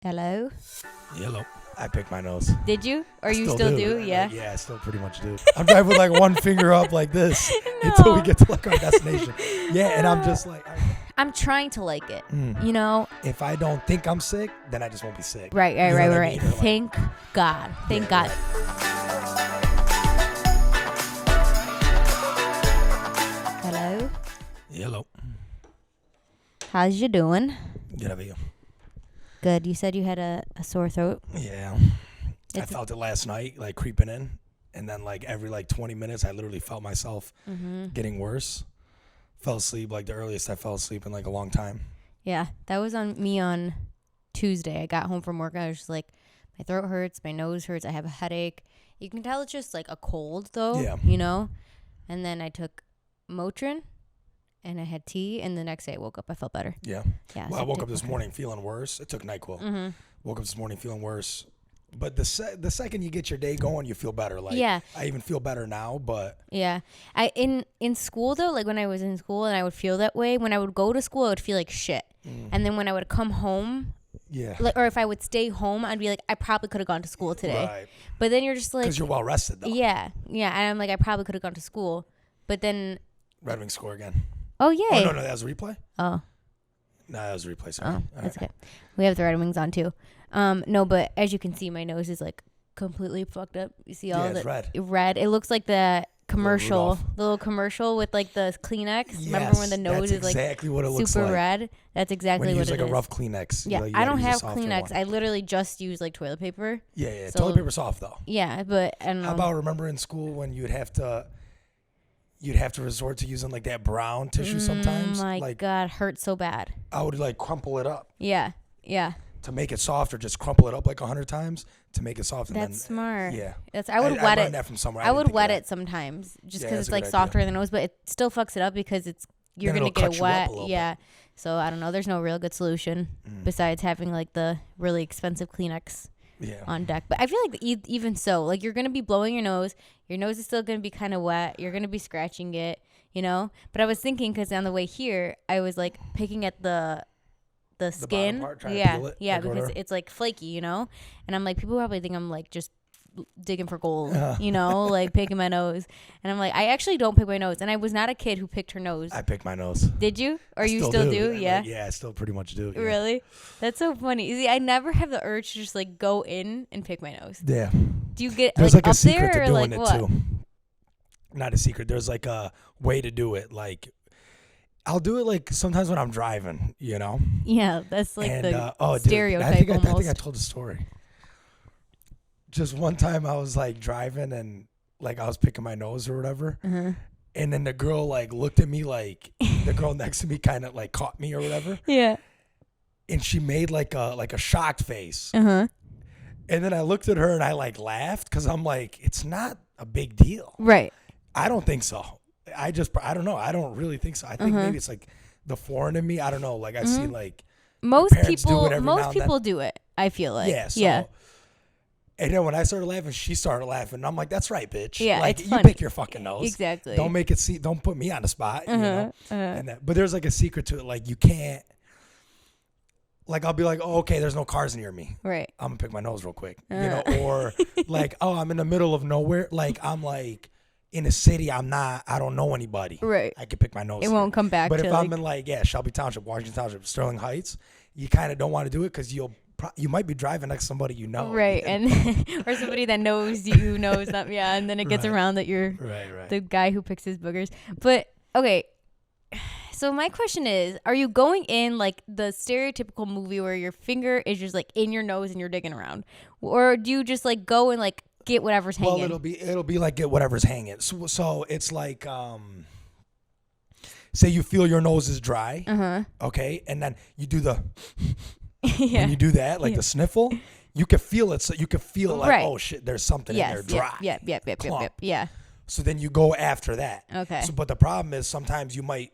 Hello? Yellow. I picked my nose. Did you? Or I you still do? Yeah. Yeah. Yeah, I still pretty much do. I'm driving with like one finger up like this until we get to like our destination. Yeah, and I'm just like... I'm trying to like it, you know? If I don't think I'm sick, then I just won't be sick. Right. You know what I mean? Or like- Thank God. Thank God. Right. Hello? Yellow. How's you doing? Good, how about you? Good. You said you had a sore throat. Yeah. I felt it last night, like creeping in. And then like every like 20 minutes, I literally felt myself getting worse. Fell asleep, like the earliest I fell asleep in like a long time. Yeah. That was on me on Tuesday. I got home from work and I was just like, my throat hurts, my nose hurts, I have a headache. You can tell it's just like a cold though, you know? And then I took Motrin and I had tea, and the next day I woke up, I felt better. Yeah. Yeah. Well, so I woke up this Motrin. morning feeling worse. It took NyQuil. Woke up this morning feeling worse. But the second you get your day going, you feel better. Like, yeah. I even feel better now, but... Yeah. In school, though, like when I was in school and I would feel that way, when I would go to school, I would feel like shit. And then when I would come home... Yeah. Like, or if I would stay home, I'd be like, I probably could have gone to school today. Right. But then you're just like... Because you're well rested, though. Yeah. Yeah. And I'm like, I probably could have gone to school. But then... Red Wings score again. Oh, yeah. Oh, no, that was a replay? Oh. No, that was a replay. Sorry. Oh, that's okay. We have the Red Wings on, too. No, but as you can see, my nose is like completely fucked up. You see all it's the red. It looks like the commercial, Rudolph. the little commercial with like the Kleenex. Yes, Remember when the nose that's is like exactly what it looks super like. red? That's exactly When you what use it like is. a rough Kleenex. Yeah, you I don't gotta use have a softer Kleenex. one. I literally just use like toilet paper. Yeah. So- Toilet paper's soft, though. Yeah, but I don't know. How about remember in school when you'd have to resort to using like that brown tissue sometimes? My like God, hurts so bad. I would like crumple it up. Yeah. To make it softer, just crumple it up like 100 times to make it soft. That's smart. Yeah. I would I wet learned it. that from somewhere. I would didn't think wet of it sometimes just Yeah, because that's it's a like good softer idea. in the nose, but it still fucks it up because you're Then gonna it'll get cut it you up wet. a little Yeah. So I don't know. There's no real good solution besides having like the really expensive Kleenex Yeah. on deck. But I feel like even so, like you're gonna be blowing your nose. Your nose is still gonna be kind of wet. You're gonna be scratching it, you know. But I was thinking because on the way here, I was like picking at the skin. bottom part, trying to yeah, peel it, yeah, like because whatever. it's like flaky, you know. And I'm like, people probably think I'm like just digging for gold, you know, like picking my nose. And I'm like, I actually don't pick my nose. And I was not a kid who picked her nose. I picked my nose. Did you? Or you still do? Yeah. Like, yeah, I still pretty much do. Yeah. Really? That's so funny. You see, I never have the urge to just like go in and pick my nose. Yeah. Do you get There's like up a secret there to or doing like it what? too. Not a secret. There's like a way to do it. Like I'll do it like sometimes when I'm driving, you know? Yeah, that's like And, the dude, stereotype I think almost. I told the story. Just one time I was like driving and like I was picking my nose or whatever. And then the girl like looked at me like the girl next to me kind of like caught me or whatever. Yeah. And she made like a shocked face. Uh-huh. And then I looked at her and I like laughed because I'm like, it's not a big deal. Right. I don't think so. I don't know. I don't really think so. I think maybe it's like the foreign in me. I don't know. Like I see like Most parents do people it every now and then. do it, I feel like. Yeah. So, yeah. And then when I started laughing, she started laughing. And I'm like, that's right, bitch. Yeah, like it's you funny. pick your fucking nose. Exactly. Don't put me on the spot. You know? And that, but there's like a secret to it. Like you can't. Like I'll be like, oh, okay, there's no cars near me. Right. I'm gonna pick my nose real quick. You know, or like, oh, I'm in the middle of nowhere. Like I'm like in a city. I don't know anybody. Right. I can pick my nose. It won't come back. But to if I'm in like Shelby Township, Washington Township, Sterling Heights, you kind of don't want to do it because you might be driving next to somebody you know. right, and or somebody that knows you knows that, yeah, and then it gets Right. around that you're Right. the guy who picks his boogers. But okay, so my question is, are you going in like the stereotypical movie where your finger is just like in your nose and you're digging around, or do you just like go and like get whatever's hanging? Well, it'll be like get whatever's hanging. So it's like say you feel your nose is dry, okay, and then you do the yeah. when you do that like the sniffle, you can feel it. So you can feel like Right. oh shit, there's something in there dry. Yep. Yeah. So then you go after that. Okay. So, but the problem is sometimes you might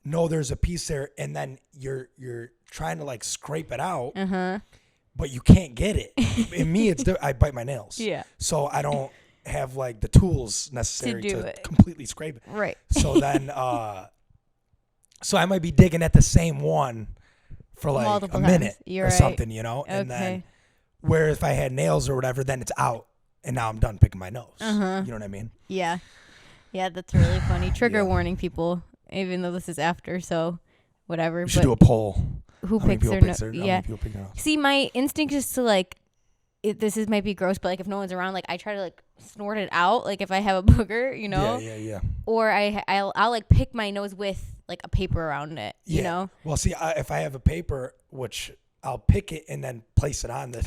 know there's a piece there, and then you're trying to like scrape it out, but you can't get it. In me, I bite my nails. Yeah. So I don't have like the tools necessary To do to it. completely scrape it. Right. So then, so I might be digging at the same one for like multiple a minute times. You're or right. something, you know? And then where if I had nails or whatever, then it's out. And now I'm done picking my nose. You know what I mean? Yeah. Yeah, that's really funny. Trigger warning, people, even though this is after, so whatever. We should do a poll. Who picks their nose? Yeah. See, my instinct is to like, might be gross, but like if no one's around, like I try to like snort it out. Like if I have a booger, you know? Yeah. Or I'll like pick my nose with like a paper around it, you know? Well, see, if I have a paper, which I'll pick it and then place it on the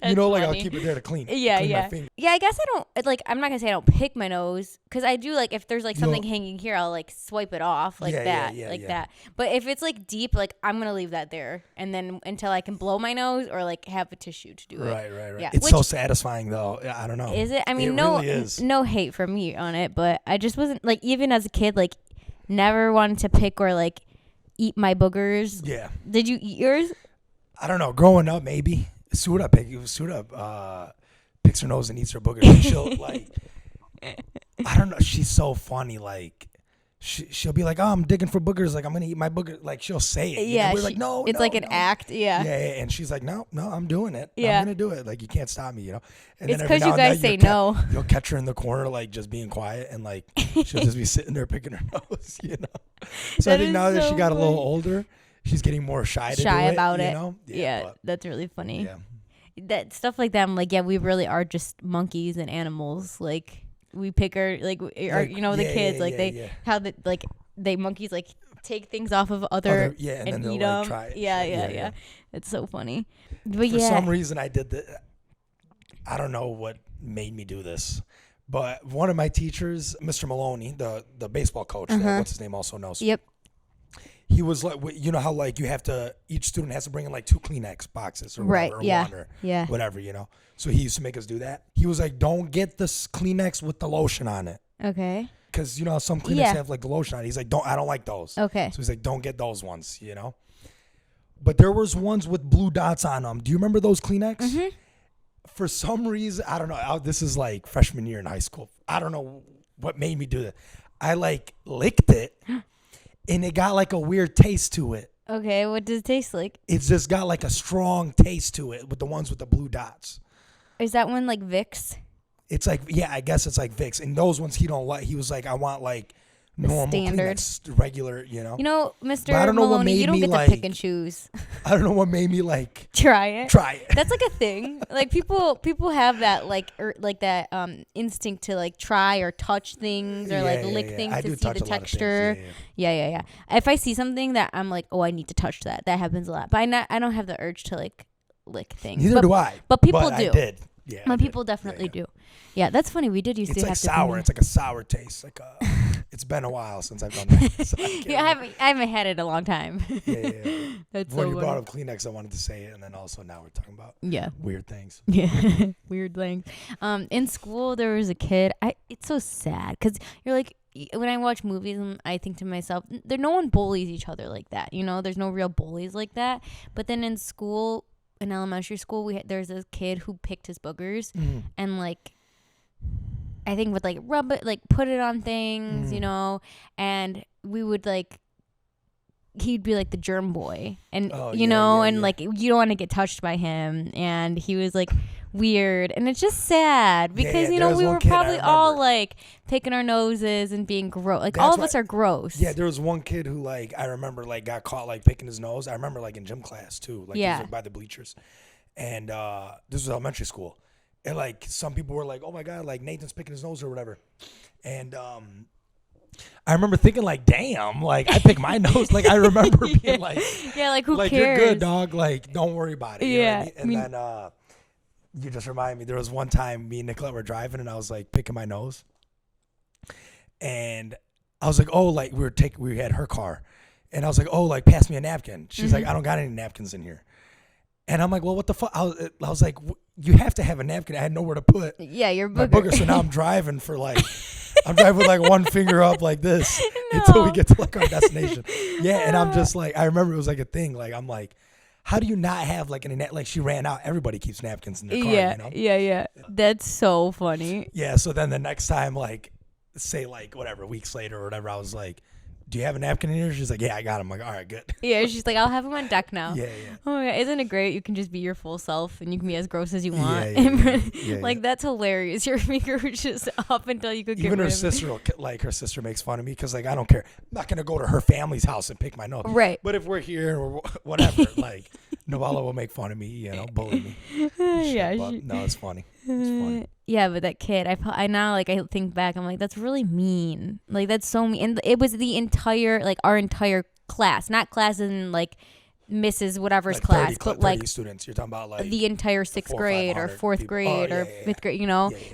you know, like funny. I'll keep it there to clean it. Yeah. Yeah, I guess I don't, like, I'm not going to say I don't pick my nose, because I do, like, if there's, like, something hanging here, I'll, like, swipe it off, like that. But if it's, like, deep, like, I'm going to leave that there, and then until I can blow my nose or, like, have a tissue to do it. Right. Yeah. It's so satisfying, though. I don't know. Is it? I mean, no hate from me on it, but I just wasn't, like, even as a kid, like, never wanted to pick or, like, eat my boogers. Yeah. Did you eat yours? I don't know. Growing up, maybe. Suda picks her nose and eats her boogers. And she'll like, I don't know. She's so funny. Like, she'll be like, "Oh, I'm digging for boogers. Like, I'm gonna eat my booger." Like, she'll say it. Yeah. We're like, "No, it's like an act." Yeah. Yeah. And she's like, "No, I'm doing it. Yeah. I'm gonna do it. Like, you can't stop me. You know." And it's because you guys say no. You'll catch her in the corner, like just being quiet, and like she'll just be sitting there picking her nose. You know. So I think now that she got a little older, she's getting more shy about it. You know? Yeah, that's really funny. Yeah. That stuff like that, I'm like, yeah, we really are just monkeys and animals. Like, we pick our, like you know, the kids, like, how the, like, they monkeys, like, take things off of other and eat them. Like, yeah. It's so funny. But for some reason, I did that. I don't know what made me do this, but one of my teachers, Mr. Maloney, the baseball coach, that what's his name also knows. Yep. He was like, you know how like you have to, each student has to bring in like 2 Kleenex boxes or whatever, or water, whatever, you know. So he used to make us do that. He was like, don't get this Kleenex with the lotion on it. Okay. Because you know some Kleenex have like the lotion on it. He's like, I don't like those. Okay. So he's like, don't get those ones, you know. But there was ones with blue dots on them. Do you remember those Kleenex? Mm-hmm. For some reason, I don't know. This is like freshman year in high school. I don't know what made me do that. I like licked it. And it got like a weird taste to it. Okay, what does it taste like? It's just got like a strong taste to it with the ones with the blue dots. Is that one like Vicks? It's like, yeah, I guess it's like Vicks. And those ones he don't like. He was like, I want like normal standard, regular, you know. You know, Mr. Maloney, you don't get to pick and choose. I don't know what made me like try it. That's like a thing. Like people have that like that instinct to like try or touch things or like lick things to see the texture. Yeah. If I see something that I'm like, oh, I need to touch that. That happens a lot. But I don't have the urge to like lick things. Neither do I. But people do. I did. Yeah. My people definitely do. Yeah, that's funny. We did used to have to sour. It's like a sour taste. Like it's been a while since I've done that. So I haven't had it in a long time. Yeah. That's when you brought up Kleenex, I wanted to say it, and then also now we're talking about weird things. Yeah, weird things. In school, there was a kid. It's so sad because you're like, when I watch movies, I think to myself, no one bullies each other like that. You know, there's no real bullies like that. But then in school, in elementary school, there's this kid who picked his boogers and like, I think would like rub it, like put it on things, you know, and we would like, he'd be like the germ boy and you know, like you don't want to get touched by him, and he was like weird, and it's just sad because you know we were probably all like picking our noses and being gross, like all of us are gross. Yeah, there was one kid who like I remember like got caught like picking his nose. I remember like in gym class too, like he was, like, by the bleachers, and this was elementary school. And, like, some people were like, oh, my God, like, Nathan's picking his nose or whatever. And I remember thinking, like, damn, like, I pick my nose. Like, I remember being like, yeah, like, who like, cares? You're good, dog. Like, don't worry about it. You know what I mean? And then you just remind me, there was one time me and Nicolette were driving, and I was, like, picking my nose. And I was like, oh, like, we had her car. And I was like, oh, like, pass me a napkin. She's like, I don't got any napkins in here. And I'm like, well, what the fuck? I was like, you have to have a napkin. I had nowhere to put your my booger. So now I'm driving for like, I'm driving with like one finger up like this until we get to like our destination. Yeah. And I'm just like, I remember it was like a thing. Like, I'm like, how do you not have like any, like she ran out. Everybody keeps napkins in their car, you know? Yeah. That's so funny. Yeah. So then the next time, like, say like whatever, weeks later or whatever, I was like, do you have a napkin in here? She's like, yeah, I got him. I'm like, all right, good. Yeah, she's like, I'll have him on deck now. Yeah. Oh my God, isn't it great? You can just be your full self and you can be as gross as you want. Like, that's hilarious. Your finger was just up until you could get Even rid her of sister, her sister makes fun of me because, like, I don't care. I'm not going to go to her family's house and pick my nose. Right. But if we're here or whatever, like, Noella will make fun of me, bully me. No, it's funny. It's funny. Yeah, but that kid, I now, like, I think back, I'm like, that's really mean. Like, that's so mean. And it was the entire, like, our entire class, not class in, like, Mrs. whatever's like class, 30, but, like, students. You're talking about, like, the entire sixth grade or fourth people. grade or fifth grade,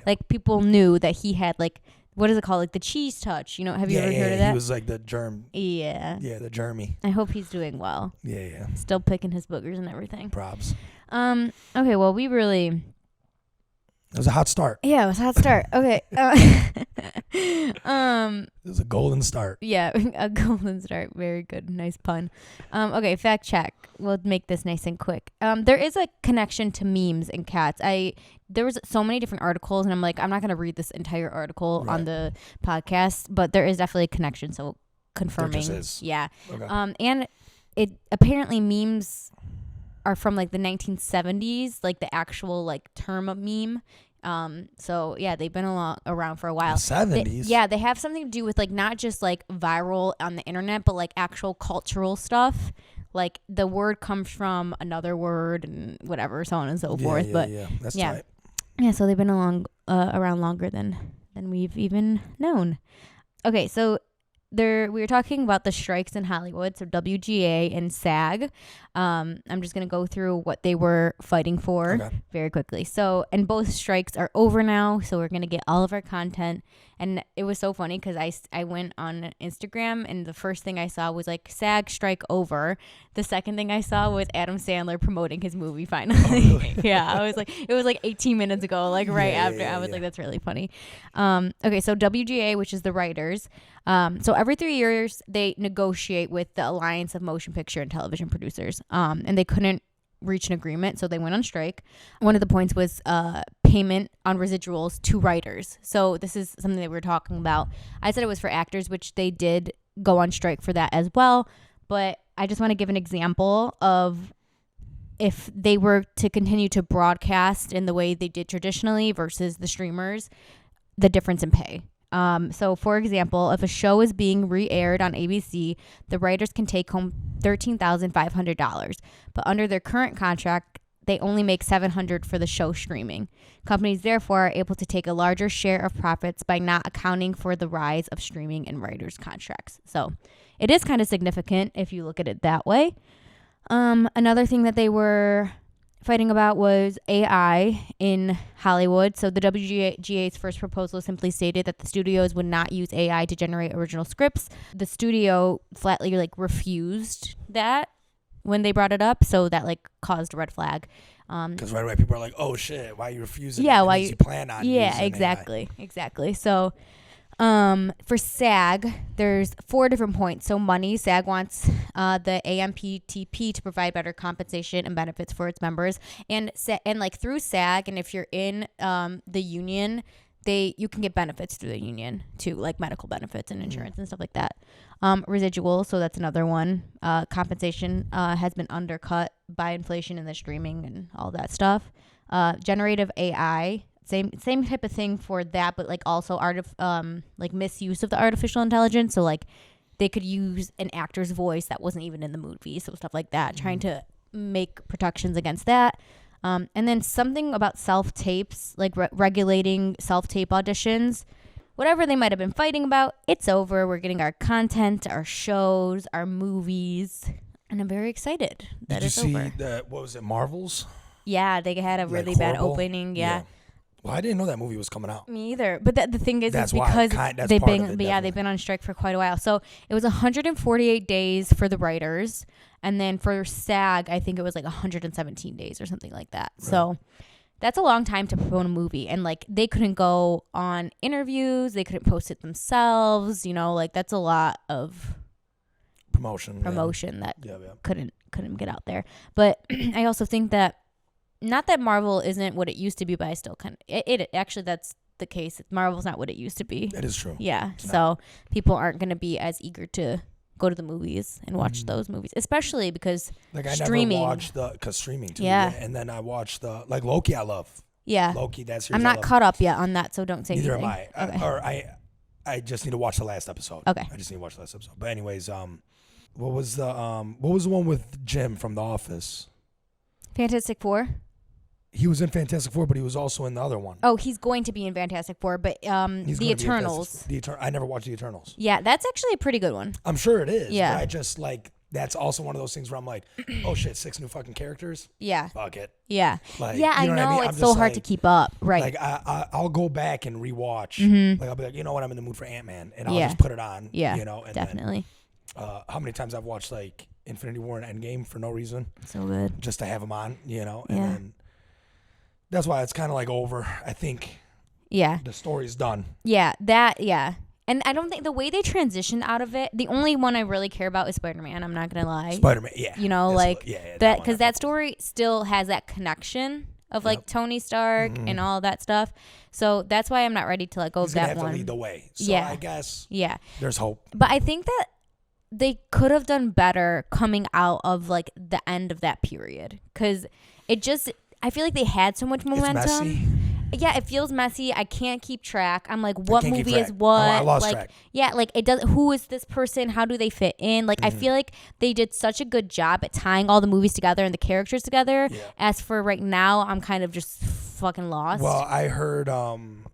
like, people knew that he had, like, what is it called? Like, the cheese touch, have you ever heard of that? He was, like, the germ. Yeah. Yeah, the germy. I hope he's doing well. Yeah. Still picking his boogers and everything. Props. Okay, well, we really... It was a hot start. Yeah, it was a hot start. Okay. It was a golden start. Yeah, a golden start. Very good. Nice pun. Okay, fact check. We'll make this nice and quick. There is a connection to memes and cats. There was so many different articles, and I'm like, I'm not going to read this entire article on the podcast, but there is definitely a connection, so confirming. There just is. Yeah. Okay. And it apparently memes are from like the 1970s, like the actual like term of meme. So yeah, they've been around for a while. 70s. They have something to do with like not just like viral on the internet, but like actual cultural stuff. Like the word comes from another word and whatever, so on and so forth. Yeah, that's tight. Yeah, so they've been around longer than we've even known. Okay, so we were talking about the strikes in Hollywood, so WGA and SAG. I'm just going to go through what they were fighting for very quickly. So, and both strikes are over now, so we're going to get all of our content. And it was so funny because I went on Instagram, and the first thing I saw was like SAG strike over. The second thing I saw was Adam Sandler promoting his movie finally. Oh, really? Yeah, I was like, it was like 18 minutes ago, like right after. I was like, that's really funny. Okay, so WGA, which is the writers. So every 3 years, they negotiate with the Alliance of Motion Picture and Television Producers, and they couldn't reach an agreement, so they went on strike. One of the points was payment on residuals to writers. So this is something that we were talking about. I said it was for actors, which they did go on strike for that as well, but I just want to give an example of if they were to continue to broadcast in the way they did traditionally versus the streamers, the difference in pay. So, for example, if a show is being re-aired on ABC, the writers can take home $13,500. But under their current contract, they only make $700 for the show streaming. Companies, therefore, are able to take a larger share of profits by not accounting for the rise of streaming and writers' contracts. So, it is kind of significant if you look at it that way. Another thing that they were fighting about was AI in Hollywood. So the WGA's first proposal simply stated that the studios would not use AI to generate original scripts. The studio flatly refused that when they brought it up, so that caused a red flag. Because right away people are like, "Oh shit, why are you refusing?" Yeah, why you plan on? Yeah, exactly. So. For SAG, there's 4 different points. So money, SAG wants the AMPTP to provide better compensation and benefits for its members, and through SAG, and if you're in the union, you can get benefits through the union too, like medical benefits and insurance and stuff like that. Residual, so that's another one. Compensation has been undercut by inflation and the streaming and all that stuff. Generative AI. Same type of thing for that, but also misuse of the artificial intelligence. So they could use an actor's voice that wasn't even in the movie, so stuff like that. Trying to make protections against that. And then something about self-tapes, regulating self-tape auditions. Whatever they might have been fighting about, it's over. We're getting our content, our shows, our movies, and I'm very excited that it's over. Did you see what was it, Marvels? Yeah, they had a really bad opening. Yeah. Well, I didn't know that movie was coming out. Me either. But the thing is, that's because they've been on strike for quite a while. So it was 148 days for the writers, and then for SAG, I think it was 117 days or something like that. Right. So that's a long time to promote a movie, and they couldn't go on interviews, they couldn't post it themselves. That's a lot of promotion that couldn't get out there. But I also think that. Not that Marvel isn't what it used to be, but I still it actually, that's the case. Marvel's not what it used to be. That is true. Yeah. So people aren't going to be as eager to go to the movies and watch those movies, especially because streaming. I never watched because streaming too. Yeah. And then I watched Loki. I love. Yeah. Loki. That series. I'm not caught up yet on that, so don't say Neither anything. am I. Okay. I just need to watch the last episode. Okay. I just need to watch the last episode. But anyways, what was the one with Jim from The Office? Fantastic Four. He was in Fantastic Four, but he was also in the other one. Oh, he's going to be in Fantastic Four, but the Eternals. I never watched the Eternals. Yeah, that's actually a pretty good one. I'm sure it is. Yeah. But I just that's also one of those things where I'm like, oh shit, 6 new fucking characters. Yeah. Fuck it. Yeah. Like, yeah, I know. I mean? It's so hard to keep up. Right. Like I'll go back and rewatch. Mm-hmm. Like I'll be like, you know what, I'm in the mood for Ant-Man, and I'll just put it on. Yeah. You know. And definitely. Then, how many times I've watched Infinity War and Endgame for no reason. So good. Just to have them on, you know, and then that's why it's kind of over. I think. Yeah. The story's done. Yeah. And I don't think the way they transitioned out of it, the only one I really care about is Spider-Man. I'm not going to lie. Spider-Man, yeah. You know, that, because that story still has that connection of Tony Stark and all that stuff. So that's why I'm not ready to let go of that one. He's going to have to lead the way. So I guess there's hope. But I think that they could have done better coming out of the end of that period. Because I feel like they had so much momentum. It's messy. Yeah, it feels messy. I can't keep track. I'm like, what movie is what? I lost track. Yeah, it does. Who is this person? How do they fit in? I feel like they did such a good job at tying all the movies together and the characters together. Yeah. As for right now, I'm kind of just fucking lost. Well, I heard when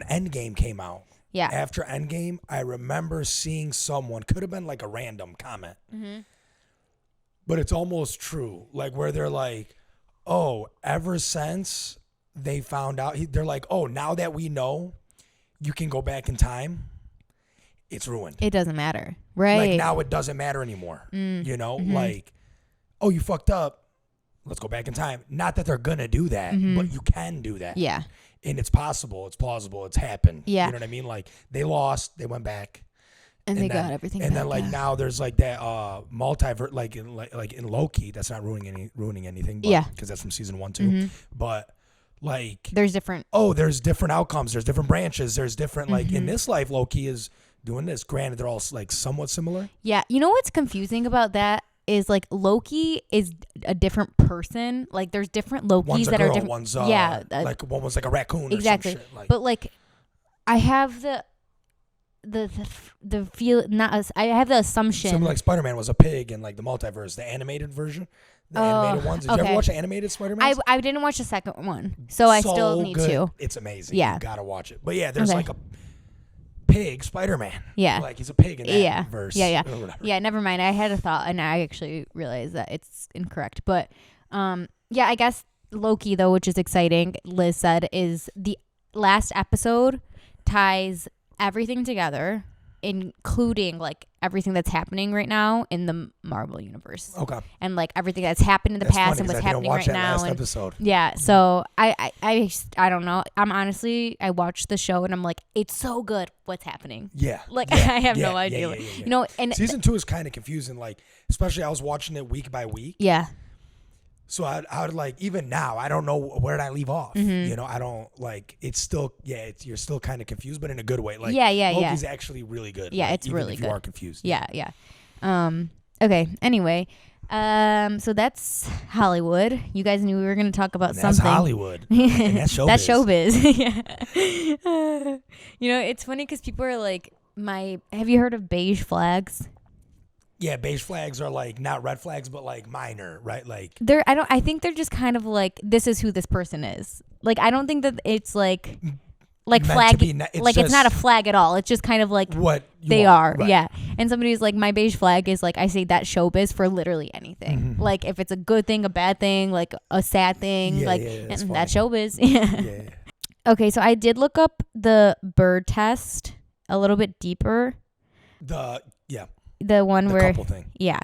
Endgame came out. Yeah. After Endgame, I remember seeing someone, could have been a random comment, but it's almost true. Where they're like, oh, ever since they found out, they're like, oh, now that we know you can go back in time, it's ruined. It doesn't matter. Right. Now it doesn't matter anymore. You know, oh, you fucked up. Let's go back in time. Not that they're going to do that, but you can do that. Yeah. And it's possible. It's plausible. It's happened. Yeah. You know what I mean? They lost. They went back. And they got everything and back. And then now there's that multiverse, in Loki, that's not ruining anything. But, because that's from season 1 too. But there's different. Oh, there's different outcomes. There's different branches. There's different in this life, Loki is doing this. Granted, they're all somewhat similar. Yeah. You know what's confusing about that is Loki is a different person. There's different Lokis one's that girl, are different. One's one was a raccoon. Exactly. Or some shit. But I have the feel not as I have the assumption. Something like Spider-Man was a pig in the multiverse, the animated version, the animated ones. Did you ever watch the animated Spider-Man? I didn't watch the second one, so I still need to. It's amazing. Yeah, you gotta watch it. But yeah, there's a pig Spider-Man. Yeah, he's a pig in that verse. Yeah. Never mind. I had a thought, and I actually realized that it's incorrect. But I guess Loki though, which is exciting. Liz said is the last episode ties everything together, including everything that's happening right now in the Marvel universe. Okay. And everything that's happened in the past and what's happening right now. Last episode. Yeah. So I don't know. I watched the show and I'm like, it's so good. What's happening? Yeah. I have no idea. Yeah. You know, and season 2 is kind of confusing. Especially I was watching it week by week. Yeah. So I would even now, I don't know where did I leave off. You know, I don't it's still, you're still kind of confused, but in a good way. Loki's actually really good. Yeah, it's really good. If you are confused. Yeah. Okay. Anyway, so that's Hollywood. You guys knew we were going to talk about something. That's Hollywood. And that's showbiz. That's showbiz. Yeah. You know, it's funny because people are like, have you heard of beige flags? Yeah, beige flags are not red flags, but minor, right? I think they're just kind of this is who this person is. I don't think that it's flag. It's not a flag at all. It's just kind of what they are. Right. Yeah. And somebody's my beige flag is I say that showbiz for literally anything. If it's a good thing, a bad thing, a sad thing, and that's showbiz. Yeah. Okay, so I did look up the bird test a little bit deeper. The one where couple thing. Yeah.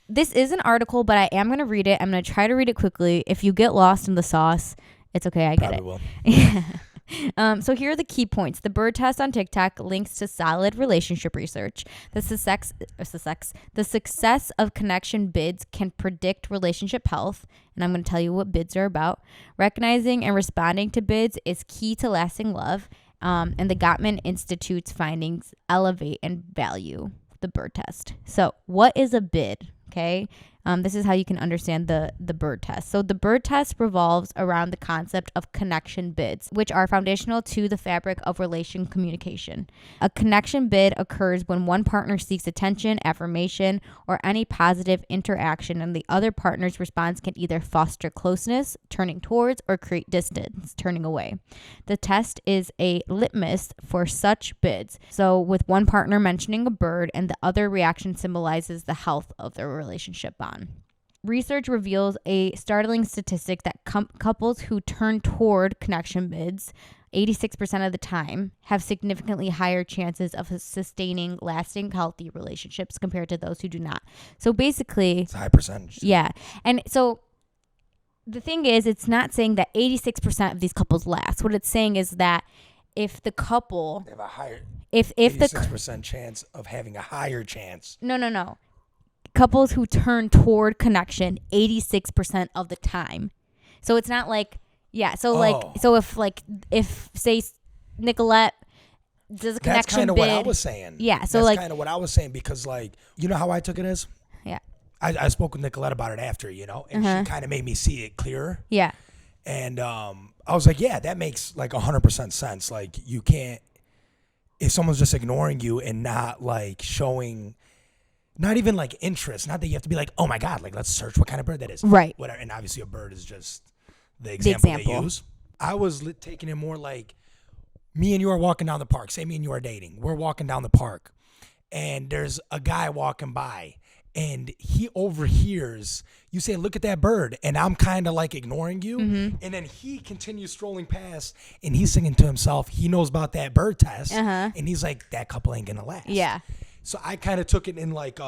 This is an article, but I am going to read it. I'm going to try to read it quickly. If you get lost in the sauce, it's okay. I get Probably it. So here are the key points. The bird test on TikTok links to solid relationship research. The success of connection bids can predict relationship health. And I'm going to tell you what bids are about. Recognizing and responding to bids is key to lasting love. And the Gottman Institute's findings elevate and value the bird test. So what is a bid? Okay. This is how you can understand the bird test. So the bird test revolves around the concept of connection bids, which are foundational to the fabric of relation communication. A connection bid occurs when one partner seeks attention, affirmation, or any positive interaction, and the other partner's response can either foster closeness, turning towards, or create distance, turning away. The test is a litmus for such bids. So with one partner mentioning a bird and the other reaction symbolizes the health of their relationship bond. Research reveals a startling statistic that couples who turn toward connection bids 86% of the time have significantly higher chances of sustaining lasting healthy relationships compared to those who do not. So basically, it's a high percentage. Yeah. And so the thing is, it's not saying that 86% of these couples last. What it's saying is that if the couple, they have a higher, if 86% chance of having a higher chance. No. Couples who turn toward connection 86% of the time. So it's not like, yeah. So if say Nicolette does a connection bid. That's kind of what I was saying. Yeah. So that's kind of what I was saying because you know how I took it as? Yeah. I spoke with Nicolette about it after, and she kind of made me see it clearer. Yeah. And I was like, yeah, that makes like 100% sense. Like you can't, if someone's just ignoring you and not like showing, not even like interest, not that you have to be like, oh my God, like let's search what kind of bird that is. Right. Whatever. And obviously a bird is just the example they use. I was taking it more like me and you are walking down the park. Say me and you are dating. We're walking down the park and there's a guy walking by and he overhears you say, look at that bird. And I'm kind of like ignoring you. Mm-hmm. And then he continues strolling past and he's singing to himself. He knows about that bird test. Uh-huh. And he's like, that couple ain't going to last. Yeah. So I kind of took it in like,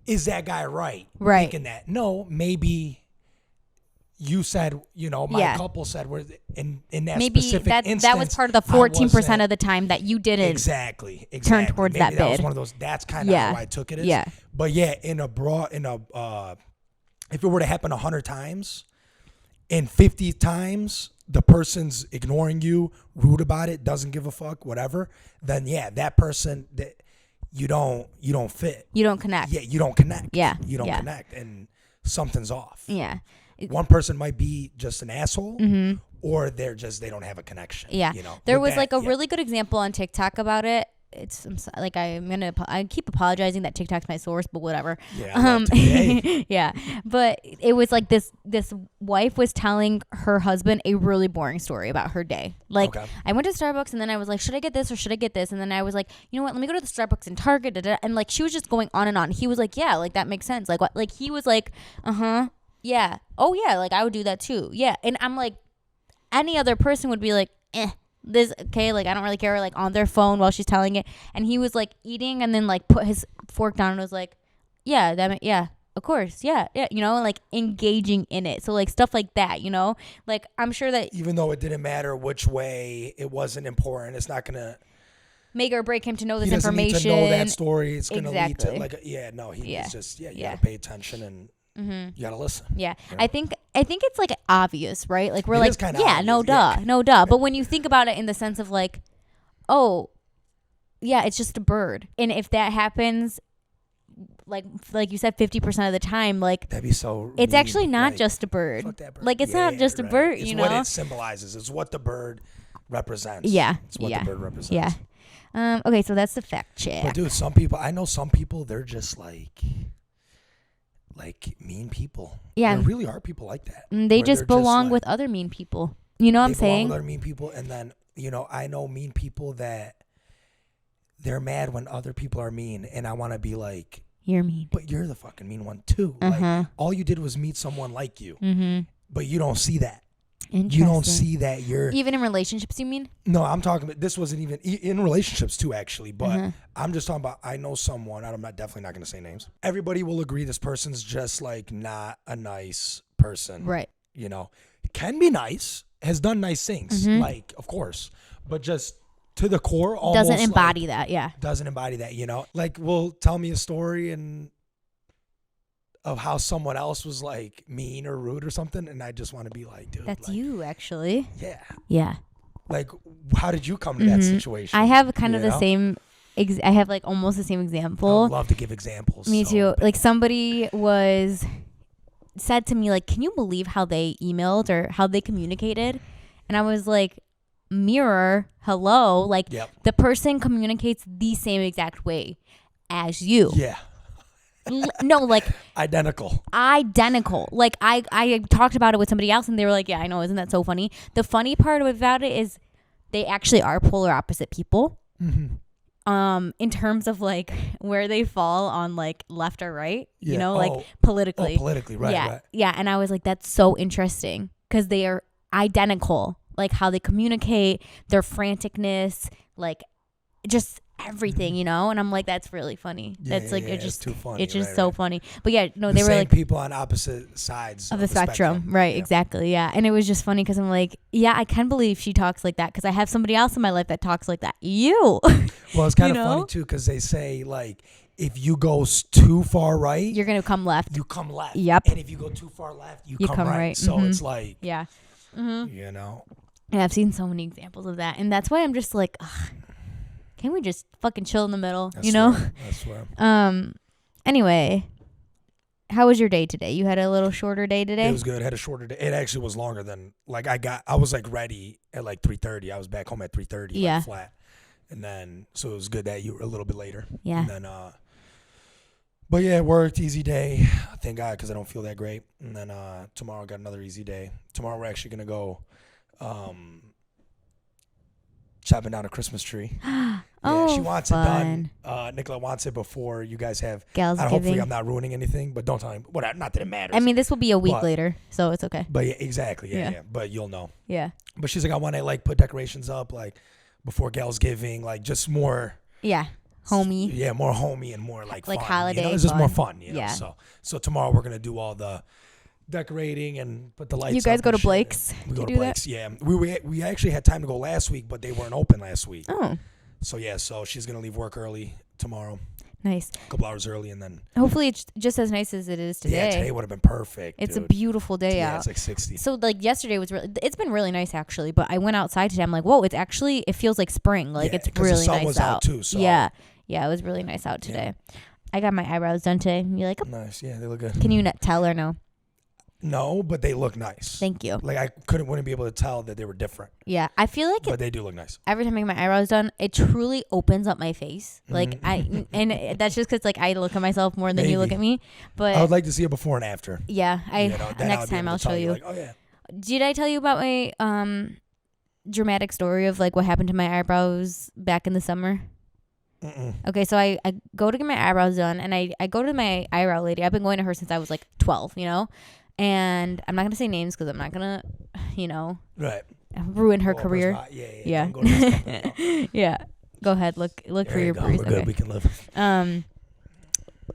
is that guy right? Right. Thinking that. No, maybe you said, my couple said we're in that maybe specific instance. That was part of the 14% of the time that you didn't exactly turn towards maybe that bid. That was one of those, that's kind of how I took it as. Yeah. But yeah, if it were to happen 100 times, and 50 times the person's ignoring you, rude about it, doesn't give a fuck, whatever, then yeah, that person that you don't fit. You don't connect. Yeah, you don't connect. Yeah. You don't connect and something's off. Yeah. One person might be just an asshole or they don't have a connection. Yeah. There was a really good example on TikTok about it. I keep apologizing that TikTok's my source, but whatever. Yeah. Yeah. But it was like this wife was telling her husband a really boring story about her day. Like, okay. I went to Starbucks and then I was like, should I get this or should I get this? And then I was like, you know what? Let me go to the Starbucks and Target. And like, she was just going on and on. He was like, yeah, like that makes sense. Like what? Like he was like, yeah. Oh yeah. Like I would do that too. Yeah. And I'm like, any other person would be like, this okay, like I don't really care, like on their phone while she's telling it. And he was like eating and then like put his fork down and was like, yeah, of course, yeah, like engaging in it. So like stuff like that, like I'm sure that even though it didn't matter which way, it wasn't important. It's not gonna make or break him to know this information. He doesn't need to know that story. It's gonna lead to like he's just you gotta pay attention and you gotta listen. Yeah. I think it's like obvious, right? Like we're like, yeah, obvious. No duh. But when you think about it in the sense of like, oh, yeah, it's just a bird. And if that happens, like you said, 50% of the time, like that'd be so. It's mean. actually not just a bird. Fuck that bird. Like it's not just a bird. It's what it symbolizes. It's what the bird represents. Yeah. It's what the bird represents. Yeah. Okay, so that's the fact check. But dude, I know some people, they're just like mean people. Yeah. There really are people like that. They just belong with other mean people. You know what I'm saying? They belong with other mean people. And then, I know mean people that they're mad when other people are mean. And I want to be like, you're mean. But you're the fucking mean one too. Like all you did was meet someone like you. Mm-hmm. But you don't see that. You don't see that you're... Even in relationships, you mean? No, I'm talking about... This wasn't even... In relationships, too, actually. But I'm just talking about... I know someone... I'm definitely not going to say names. Everybody will agree this person's just, like, not a nice person. Right. can be nice, has done nice things, like, of course, but just to the core, almost doesn't embody that. Yeah. Doesn't embody that, like, will tell me a story of how someone else was like mean or rude or something. And I just want to be like, dude, that's like, you actually. Yeah. Yeah. Like, how did you come to that situation? I have kind of the same, I have like almost the same example. I love to give examples. Me too. Like somebody said to me, like, can you believe how they emailed or how they communicated? And I was like, mirror, hello. Like the person communicates the same exact way as you. Yeah. No, like identical. Like I talked about it with somebody else and they were like, yeah, I know. Isn't that so funny? The funny part about it is they actually are polar opposite people. In terms of like where they fall on like left or right, like politically. Politically, right. Yeah. Right. Yeah. And I was like, that's so interesting because they are identical, like how they communicate, their franticness, like just everything, and I'm like, that's really funny. That's like, it's just too funny. It's just so funny. But yeah, no, they were like people on opposite sides of the spectrum. Right. Yeah. Exactly. Yeah. And it was just funny because I'm like, yeah, I can believe she talks like that because I have somebody else in my life that talks like that. You. Well, it's kind of funny too because they say like, if you go too far right, you're going to come left. You come left. Yep. And if you go too far left, you come right. So it's like, yeah. Yeah, I've seen so many examples of that. And that's why I'm just like, ugh, can we just fucking chill in the middle, I swear. Anyway, how was your day today? You had a little shorter day today? It was good. I had a shorter day. It actually was longer than, like, I was, like, ready at, like, 3:30. I was back home at 3:30, yeah. Like, flat. And then, so it was good that you were a little bit later. Yeah. And then, but yeah, it worked. Easy day. Thank God, because I don't feel that great. And then tomorrow I got another easy day. Tomorrow we're actually going to go chopping down a Christmas tree. Yeah, she wants it done. Nicola wants it before you guys have. Hopefully I'm not ruining anything, but don't tell him. Whatever. Not that it matters. I mean, this will be a week later, so it's okay. But yeah, exactly. Yeah. But you'll know. Yeah. But she's like, I want to like put decorations up like before Gal's Giving, like just more. Yeah. Homey. Yeah, more homey and more like fun. Holiday. It's just more fun. Yeah. So tomorrow we're gonna do all the decorating and put the lights. You guys go to Blake's? We go to Blake's. Yeah. We actually had time to go last week, but they weren't open last week. Oh. So yeah, so she's gonna leave work early tomorrow. Nice. A couple hours early, and then hopefully it's just as nice as it is today. Yeah, today would have been perfect. It's a beautiful day out. Yeah, it's like 60. So like yesterday was it's been really nice actually, but I went outside today. I'm like, whoa, it feels like spring. Like it's really the sun nice was out too. So. Yeah, it was really nice out today. Yeah. I got my eyebrows done today. You like them? Nice. Yeah, they look good. Can you not tell or no? No, but they look nice. Thank you. Like I wouldn't be able to tell that they were different. Yeah, I feel like but they do look nice. Every time I get my eyebrows done, it truly opens up my face. Like and that's just because like I look at myself more than you look at me. But I would like to see it before and after. Yeah, next time I'll show you. Like, oh yeah. Did I tell you about my dramatic story of like what happened to my eyebrows back in the summer? Okay, so I go to get my eyebrows done, and I go to my eyebrow lady. I've been going to her since I was like 12, And I'm not going to say names because I'm not going to, right, ruin her career. Yeah. Yeah. Go ahead. Look for your bruise. We're good. We can live.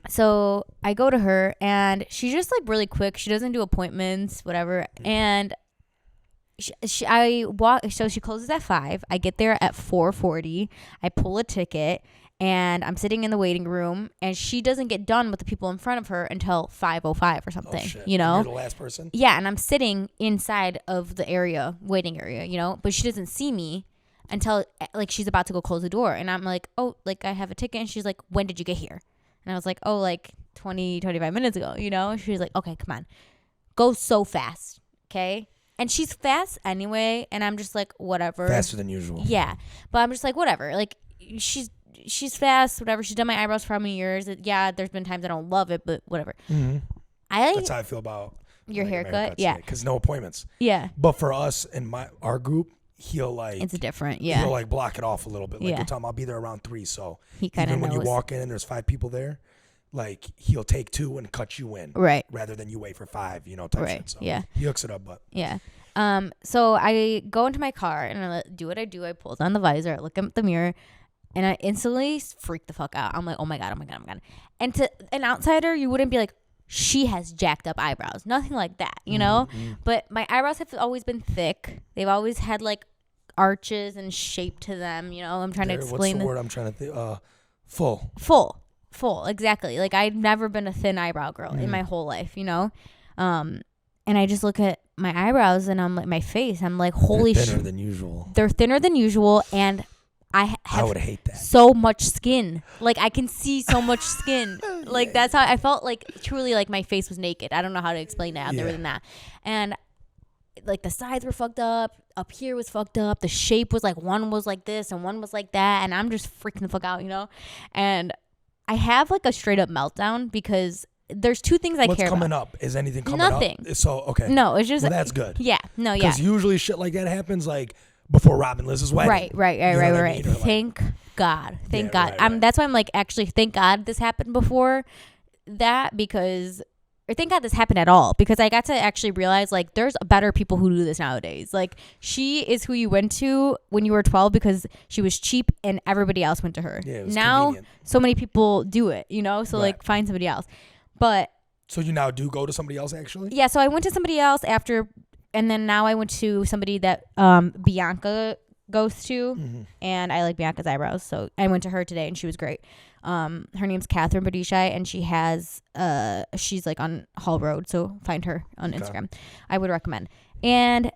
So I go to her, and she's just like really quick. She doesn't do appointments, whatever. And I walk. So she closes at 5. I get there at 4:40. I pull a ticket. And I'm sitting in the waiting room, and she doesn't get done with the people in front of her until 5:05 or something. Oh, shit. You're the last person? Yeah, and I'm sitting inside of the waiting area, but she doesn't see me until like she's about to go close the door. And I'm like, oh, like I have a ticket. And she's like, when did you get here? And I was like, oh, like 25 minutes ago, She's like, okay, come on. Go so fast, okay? And she's fast anyway, and I'm just like, whatever. Faster than usual. Yeah, but I'm just like, whatever. Like, she's fast, whatever. She's done my eyebrows for how many years? Yeah, there's been times I don't love it, but whatever. Mm-hmm. That's how I feel about your haircut. Yeah, because no appointments. Yeah, but for us in our group, he'll like it's different. Yeah, he'll like block it off a little bit. Like he'll tell him I'll be there around 3. So he kind of knows. When you walk in and there's 5 people there, like he'll take 2 and cut you in, right? Rather than you wait for 5, type right. shit. So yeah, he hooks it up, but yeah. So I go into my car and I do what I do. I pull down the visor. I look at the mirror. And I instantly freak the fuck out. I'm like, oh my God. And to an outsider, you wouldn't be like, she has jacked up eyebrows. Nothing like that, you know? But my eyebrows have always been thick. They've always had like arches and shape to them, you know? I'm trying to explain. What's the word I'm trying to think? Full, exactly. Like I've never been a thin eyebrow girl in my whole life, you know? And I just look at my eyebrows and I'm like, my face, I'm like, holy shit. They're thinner than usual. They're thinner than usual, and I would hate that. So much skin. Like I can see so much skin. Like that's how I felt, like truly like my face was naked. I don't know how to explain that other than that. And like the sides were fucked up here was fucked up. The shape was like, one was like this and one was like that, and I'm just freaking the fuck out, you know? And I have like a straight up meltdown because there's two things I care about. What's coming up? Is anything coming Nothing. up? So, okay. No, it's just... Well, that's good. Yeah. No, yeah. Because usually shit like that happens like before Robin Liz's wedding. Right. Thank God. Thank God. Right. That's why I'm like, actually, thank God this happened before that, because... Or thank God this happened at all, because I got to actually realize like there's better people who do this nowadays. Like she is who you went to when you were 12 because she was cheap and everybody else went to her. Yeah, it was now convenient. So many people do it, you know? So like find somebody else. But so you now do go to somebody else actually? Yeah, so I went to somebody else after, and then now I went to somebody that Bianca goes to, and I like Bianca's eyebrows. So I went to her today and she was great. Her name's Catherine Badishai, and she has she's like on Hall Road, so find her on Instagram. I would recommend. And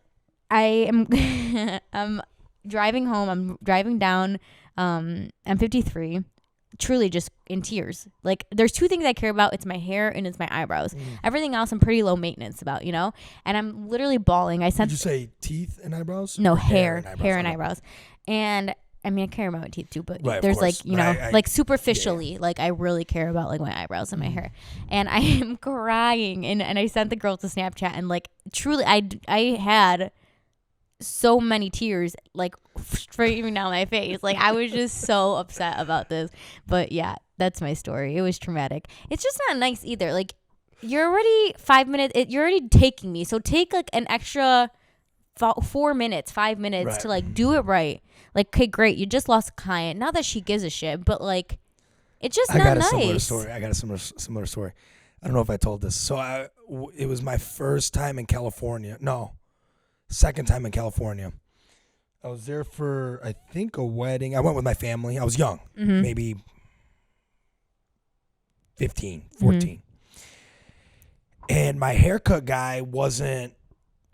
I am I'm driving home. I'm driving down M53, truly just in tears. Like there's two things I care about. It's my hair and it's my eyebrows. Everything else I'm pretty low maintenance about, you know? And I'm literally bawling. Did you say teeth and eyebrows? No, hair and eyebrows. And I mean, I care about my teeth too, but there's like, you know, like superficially, like I really care about like my eyebrows and my hair. And I am crying. And I sent the girls to Snapchat, and like truly I had so many tears like streaming down my face. Like I was just so upset about this. But yeah, that's my story. It was traumatic. It's just not nice either. Like you're already 5 minutes, you're already taking me. So take like an extra 4 minutes, 5 minutes to like do it right. Like, okay, great, you just lost a client. Not that she gives a shit, but like, it's just not nice. I got a similar story. I don't know if I told this. So it was my first time in California. No, second time in California. I was there for, I think, a wedding. I went with my family. I was young, maybe 15, 14. And my haircut guy wasn't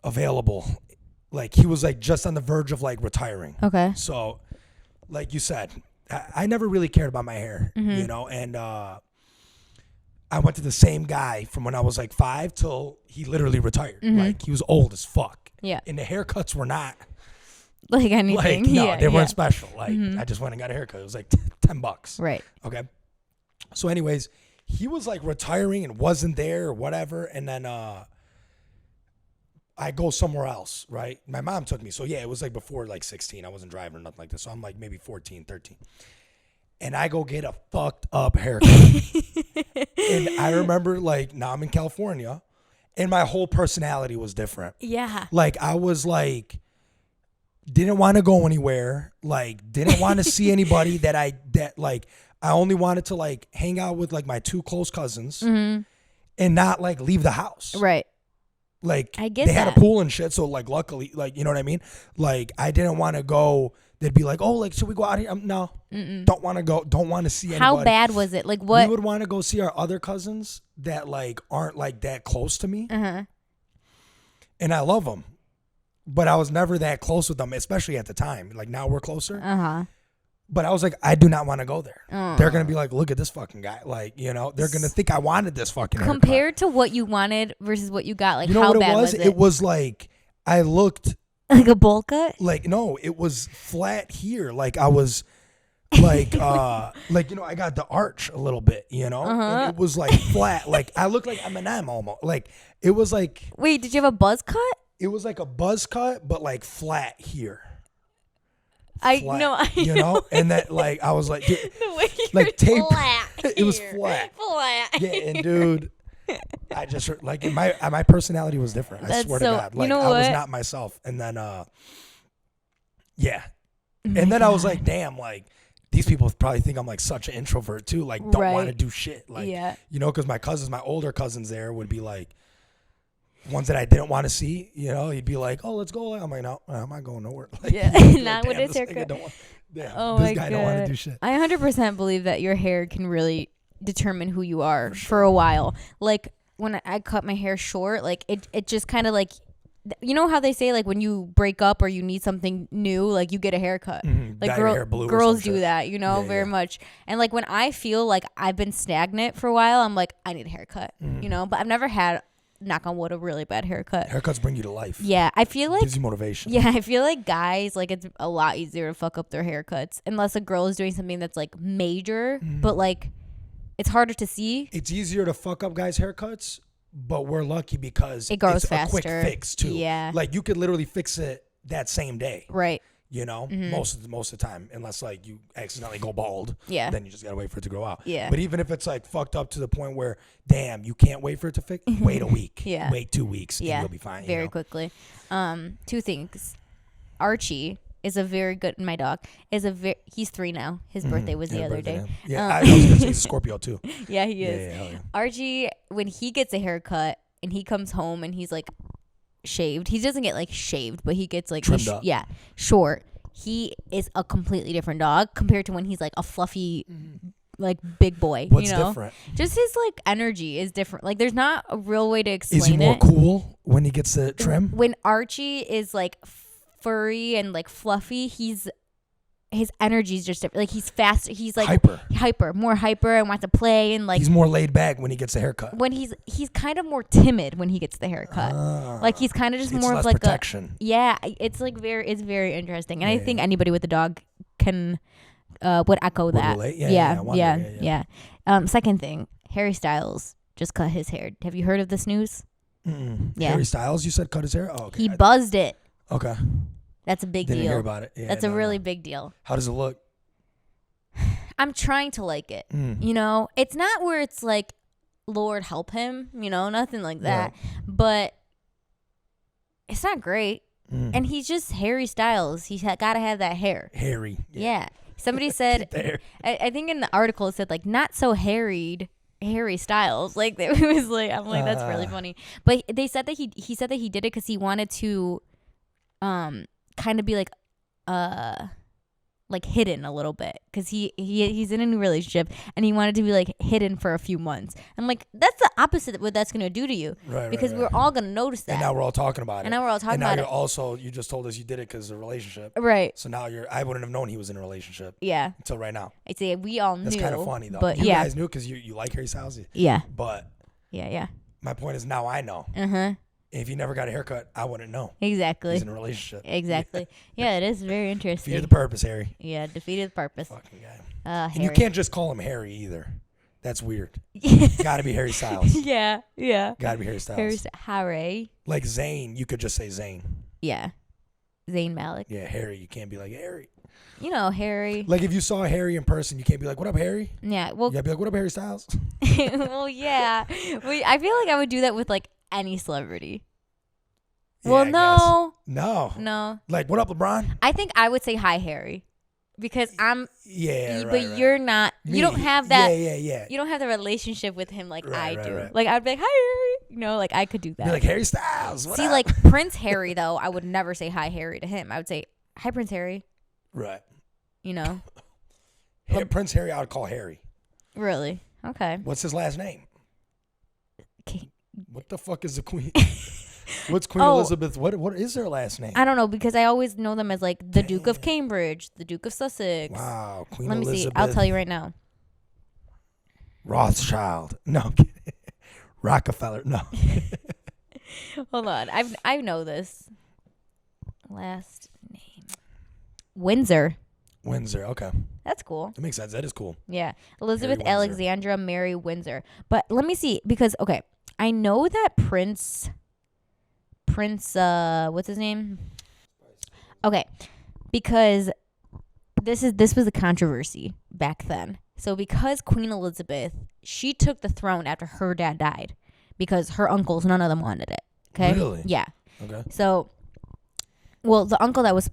available. Like he was like just on the verge of like retiring. Okay. So like you said, I never really cared about my hair, you know, and I went to the same guy from when I was like 5 till he literally retired. Like he was old as fuck. Yeah. And the haircuts were not like anything. Like, no, they weren't special. Like I just went and got a haircut. It was like $10. Right. Okay. So anyways, he was like retiring and wasn't there or whatever. And then I go somewhere else, right? My mom took me. So, yeah, it was like before like 16. I wasn't driving or nothing like this. So, I'm like maybe 14, 13. And I go get a fucked up haircut. And I remember like now I'm in California and my whole personality was different. Yeah. Like I was like, didn't want to go anywhere. Like didn't want to see anybody that I only wanted to like hang out with like my 2 close cousins and not like leave the house. Right. Like they had a pool and shit, so like luckily, like you know what I mean. Like I didn't want to go. They'd be like, "Oh, like should we go out here?" No, don't want to go. Don't want to see anybody. How bad was it? Like what? We would want to go see our other cousins that like aren't like that close to me, and I love them, but I was never that close with them, especially at the time. Like now we're closer. But I was like, I do not want to go there. They're going to be like, look at this fucking guy. Like, you know, they're going to think I wanted this fucking haircut. Compared to what you wanted versus what you got, like you know how what bad was? It was like, I looked. Like a bowl cut? Like, no, it was flat here. Like I was like, like, you know, I got the arch a little bit, you know? And it was like flat. Like I looked like Eminem almost. Like it was like. Wait, did you have a buzz cut? It was like a buzz cut, but like flat here. I know, you know, and that like I was like, the way like tape. Flat it was flat. Flat. Yeah, and dude, I just like my personality was different. I swear to God, like I was not myself. And then, yeah, and then I was like, damn, like these people probably think I'm like such an introvert too. Like don't want to do shit. Like, you know, because my older cousins there would be like ones that I didn't want to see. You know, he'd be like, "Oh, let's go." I'm like, "No, I'm not going nowhere." Like, not with his haircut. This guy don't want to do shit. I 100% believe that your hair can really determine who you are for a while. Like when I cut my hair short, like it just kind of like, you know how they say like when you break up or you need something new, like you get a haircut. Like girls do that, you know, very much. And like when I feel like I've been stagnant for a while, I'm like, I need a haircut, you know, but I've never had, knock on wood, a really bad haircut. Haircuts bring you to life. Yeah, I feel like gives you motivation. Yeah, I feel like guys, like it's a lot easier to fuck up their haircuts unless a girl is doing something that's like major, but like it's harder to see. It's easier to fuck up guys' haircuts, but we're lucky because it grows it's faster. A quick fix too. Yeah, like you could literally fix it that same day. Right. You know, most of the time, unless like you accidentally go bald. Yeah. Then you just gotta wait for it to grow out. Yeah. But even if it's like fucked up to the point where, damn, you can't wait for it to fix. Wait a week. Wait 2 weeks. And you'll be fine. Very quickly. 2 things. Archie is a very good. My dog is he's 3 now. His birthday was the other day. Yeah. I was gonna say he's a Scorpio too. Yeah, he is. Yeah. Archie, when he gets a haircut and he comes home and he's like shaved. He doesn't get like shaved, but he gets like trimmed up. Yeah, short. He is a completely different dog compared to when he's like a fluffy, like big boy. What's you know? Different? Just his like energy is different. Like there's not a real way to explain it. Is he more cool when he gets the trim? When Archie is like furry and like fluffy, his energy is just different. Like he's faster. He's like more hyper and wants to play and like. He's more laid back when he gets the haircut. When he's kind of more timid when he gets the haircut. Like he's kind of just more of like protection. It's like it's very interesting, and I think anybody with a dog can would echo that. Relate? Yeah. Second thing, Harry Styles just cut his hair. Have you heard of this news? Yeah. Harry Styles, you said cut his hair? Oh, okay. He buzzed it. Okay. That's a big deal. Didn't hear about it. Yeah, That's a really big deal. How does it look? I'm trying to like it. You know, it's not where it's like, Lord help him, you know, nothing like that. Yeah. But it's not great. And he's just Harry Styles. He's got to have that hair. Hairy. Yeah. Somebody said, I think in the article it said like, not so harried Harry Styles. Like it was like, I'm like, that's really funny. But they said that he said that he did it because he wanted to kind of be like hidden a little bit because he's in a new relationship and he wanted to be like hidden for a few months. I'm like, that's the opposite of what that's gonna do to you, because we're all gonna notice that. And now we're all talking about it. And now we're all talking about it. Also, you just told us you did it because of a relationship, right? So now I wouldn't have known he was in a relationship, until right now. I'd say we all knew. That's kind of funny though. But you guys knew because you like Harry Styles, but my point is now I know. If you never got a haircut, I wouldn't know. Exactly. He's in a relationship. Exactly. Yeah, it is very interesting. Defeated the purpose, Harry. Yeah, defeated the purpose. Fucking guy. And you can't just call him Harry either. That's weird. Gotta be Harry Styles. Yeah. Gotta be Harry Styles. Harry. Like Zayn, you could just say Zayn. Yeah. Zayn Malik. Yeah, Harry. You can't be like Harry. You know, Harry. Like if you saw Harry in person, you can't be like, "What up, Harry?" Yeah. Well, you gotta be like, "What up, Harry Styles?" Well, yeah. I feel like I would do that with like any celebrity. Yeah, well, no. Like, what up, LeBron? I think I would say hi, Harry, because I'm. Yeah, but you're not. You don't have that. Yeah. You don't have the relationship with him like I do. Right. Like I'd be like, hi, Harry. You know, like I could do that. Be like Harry Styles. What up? Like Prince Harry though, I would never say hi, Harry to him. I would say hi, Prince Harry. Right. You know. Prince Harry, I would call Harry. Really? Okay. What's his last name? What the fuck is the queen? What's Queen Elizabeth? What is her last name? I don't know, because I always know them as like the Duke of Cambridge, the Duke of Sussex. Wow, Queen Let me Elizabeth. see. I'll tell you right now. Rothschild. No, I'm kidding. Rockefeller. No. Hold on. I know this. Last name. Windsor. Okay. That's cool. That makes sense. That is cool. Yeah. Elizabeth Alexandra Mary Windsor. But let me see, because I know that Prince what's his name? Okay. Because this was a controversy back then. So because Queen Elizabeth, she took the throne after her dad died because her uncles, none of them wanted it. Okay? Really? Yeah. Okay. So the uncle that was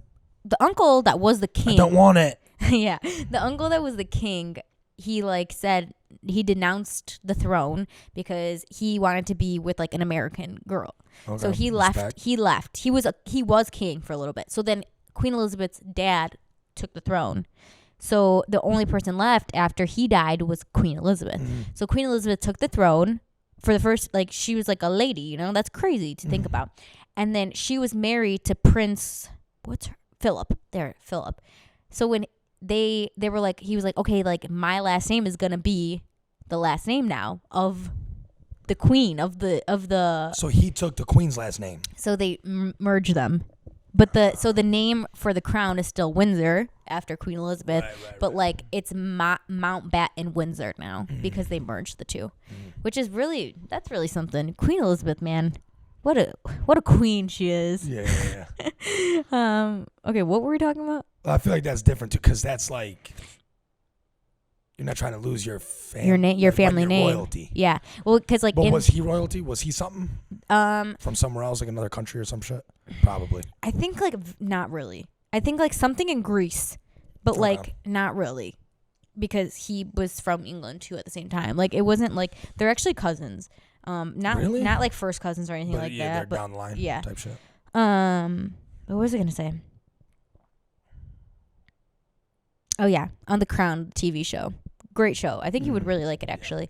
the king. I don't want it. Yeah. The uncle that was the king, he like said he denounced the throne because he wanted to be with like an American girl. Okay, so he left. He left. He was king for a little bit. So then Queen Elizabeth's dad took the throne. So the only person left after he died was Queen Elizabeth. So Queen Elizabeth took the throne for the first, like, she was like a lady, you know, that's crazy to think about. And then she was married to Prince, Philip. So when they were like, he was like, okay, like my last name is going to be the last name now of the queen of the. So he took the queen's last name. So they merged them. But the name for the crown is still Windsor after Queen Elizabeth, but like it's Mountbatten Windsor now because they merged the two, which is that's really something. Queen Elizabeth, man, what a queen she is. Yeah. Okay, what were we talking about? Well, I feel like that's different too, because that's like you're not trying to lose your your family name. Royalty. Yeah, well, because like. But was he royalty? Was he something? From somewhere else, like another country or some shit. Probably. I think like not really. I think like something in Greece, but like not really, because he was from England too at the same time. Like it wasn't like they're actually cousins. Not really? Not like first cousins or anything like that. They're down the line. Yeah. Type shit. What was I gonna say? Oh yeah, on The Crown TV show. Great show. I think you would really like it actually.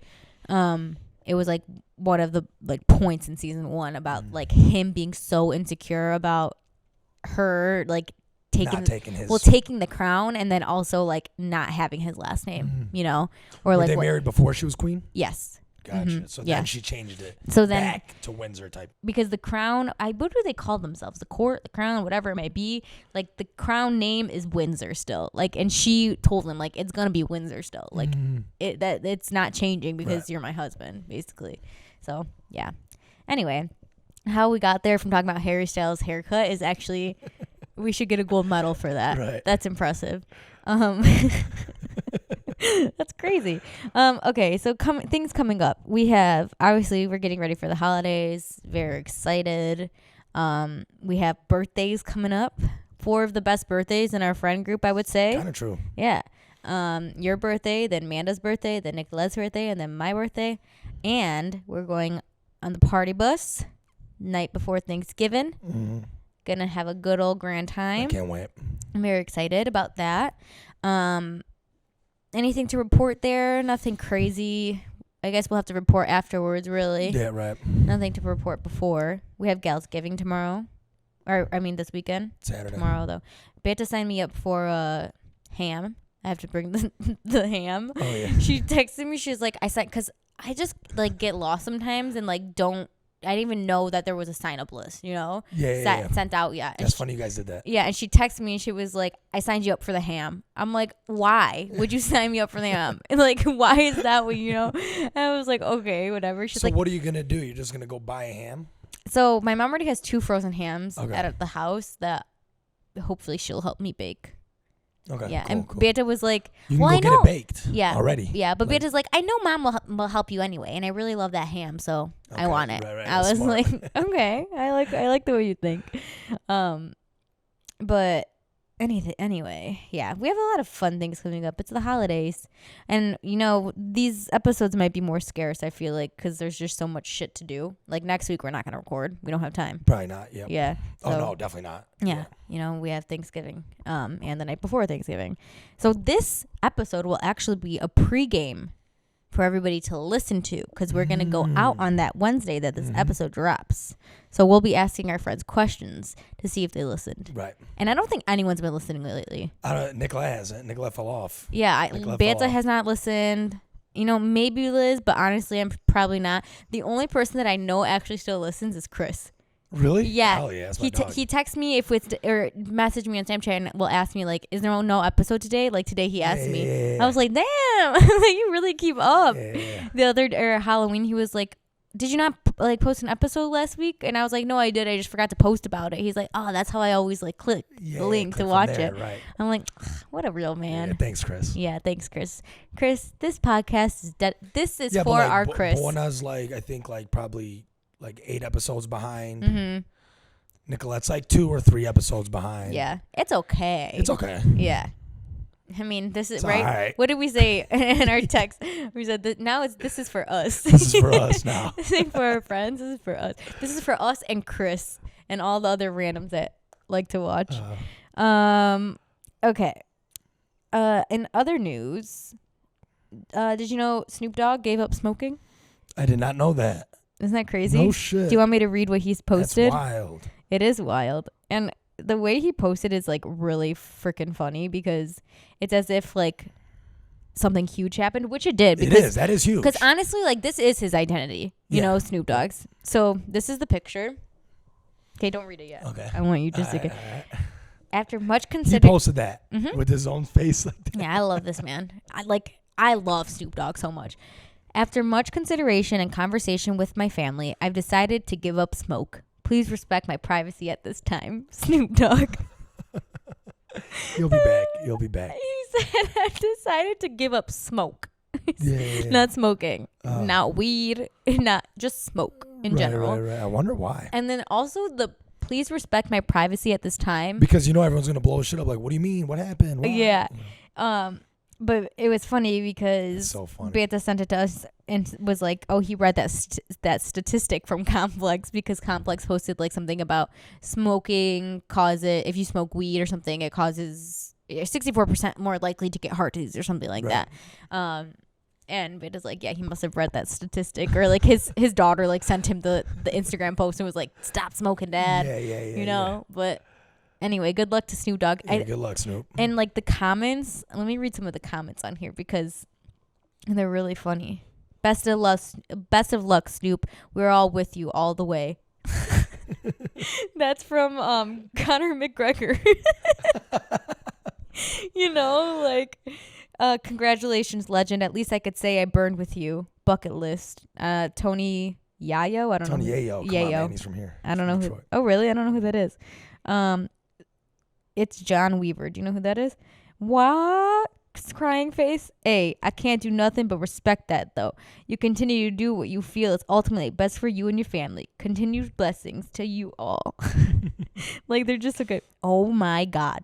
It was like one of the like points in season 1 about like him being so insecure about her like taking the crown, and then also like not having his last name, you know, or were like they married before she was queen? Yes. Gotcha. So then she changed it. So then back to Windsor type. Because the crown, what do they call themselves? The court, the crown, whatever it may be. Like the crown name is Windsor still. Like, and she told him like it's gonna be Windsor still. Like it's not changing because you're my husband, basically. So yeah. Anyway, how we got there from talking about Harry Styles' haircut is actually we should get a gold medal for that. Right. That's impressive. That's crazy. Okay, so things coming up. We have, obviously, we're getting ready for the holidays. Very excited. We have birthdays coming up. 4 of the best birthdays in our friend group, I would say. Kind of true. Yeah. Your birthday, then Amanda's birthday, then Nicolette's birthday, and then my birthday. And we're going on the party bus night before Thanksgiving. Gonna have a good old grand time. I can't wait. I'm very excited about that. Anything to report there? Nothing crazy. I guess we'll have to report afterwards, really. Yeah, right. Nothing to report before. We have Galsgiving tomorrow. This weekend. Saturday. Tomorrow, though. Beta signed me up for ham. I have to bring the ham. Oh, yeah. She texted me. She was like, because I just, like, get lost sometimes and, like, I didn't even know that there was a sign-up list, you know? Sent out yet. That's funny you guys did that. Yeah, and she texted me and she was like, I signed you up for the ham. I'm like, why would you sign me up for the ham? And like, why is that what, you know? And I was like, okay, whatever. She's so like, what are you going to do? You're just going to go buy a ham? So my mom already has 2 frozen hams at the house that hopefully she'll help me bake. Okay. Yeah, cool, and Beata was like, you can get it baked. Yeah. Already. Yeah, but Beata's like, I know Mom will help you anyway, and I really love that ham, so I want it. Right, I was like, okay, I like the way you think. But anyway, yeah, we have a lot of fun things coming up. It's the holidays, and you know these episodes might be more scarce. I feel like because there's just so much shit to do. Like next week, we're not gonna record. We don't have time. Probably not. Yep. Yeah. So, oh no, definitely not. Yeah. You know, we have Thanksgiving, and the night before Thanksgiving. So this episode will actually be a pregame for everybody to listen to because we're going to go out on that Wednesday that this episode drops. So we'll be asking our friends questions to see if they listened. Right. And I don't think anyone's been listening lately. Nicolette hasn't. Nicolette fell off. Yeah. Banta has not listened. You know, maybe Liz, but honestly, I'm probably not. The only person that I know actually still listens is Chris. Really? Yeah. Hell yeah, that's my dog. He texts me or message me on Snapchat and will ask me like, "Is there no episode today?" Like today he asked me. I was like, "Damn, you really keep up." Yeah. The other Halloween he was like, "Did you not like post an episode last week?" And I was like, "No, I did. I just forgot to post about it." He's like, "Oh, that's how I always like click the link to watch it." Right. I'm like, what a real man. Yeah, thanks, Chris. Yeah, thanks, Chris. Chris, this podcast is this is for our Chris. Bona's like I think like probably like 8 episodes behind. Nicolette's like 2 or 3 episodes behind. Yeah, it's okay. It's okay. Yeah. I mean, this is It's right. What did we say in our text? We said that now this is for us. This is for us now. This ain't for our friends. This is for us. This is for us and Chris and all the other randoms that like to watch. Okay. In other news, did you know Snoop Dogg gave up smoking? I did not know that. Isn't that crazy? No shit. Do you want me to read what he's posted? That's wild. It is wild. And the way he posted is like really freaking funny because it's as if like something huge happened, which it did. It is. That is huge. Because honestly, like this is his identity, you know, Snoop Dogg's. So this is the picture. Okay, don't read it yet. Okay. I want you just to get. After much He consideration, posted that with his own face like that. Yeah, I love this man. I love Snoop Dogg so much. After much consideration and conversation with my family, I've decided to give up smoke. Please respect my privacy at this time. Snoop Dogg. You'll be back. You'll be back. He said, I've decided to give up smoke. Yeah. Not smoking. Not weed. Not just smoke in general. Right. I wonder why. And then also please respect my privacy at this time. Because everyone's going to blow shit up. Like, what do you mean? What happened? Why? Yeah. But it was funny because it's so funny. Beata sent it to us and was like, oh, he read that statistic from Complex because Complex posted like something about smoking if you smoke weed or something, it causes 64% more likely to get heart disease or something like that. And Beata's like, yeah, he must have read that statistic. Or like his daughter like sent him the Instagram post and was like, stop smoking, Dad. Yeah. But anyway, good luck to Snoop Dogg. Yeah, good luck, Snoop. And like the comments, let me read some of the comments on here because they're really funny. Best of luck, Snoop. We're all with you all the way. That's from Conor McGregor. Congratulations, legend. At least I could say I burned with you. Bucket list. Tony Yayo. I don't know. Tony Yayo. Come on, man. He's from here. I don't know who. Oh, really? I don't know who that is. It's John Weaver. Do you know who that is? What? Crying face. Hey, I can't do nothing but respect that, though. You continue to do what you feel is ultimately best for you and your family. Continued blessings to you all. Like, they're just so good. Oh, my God.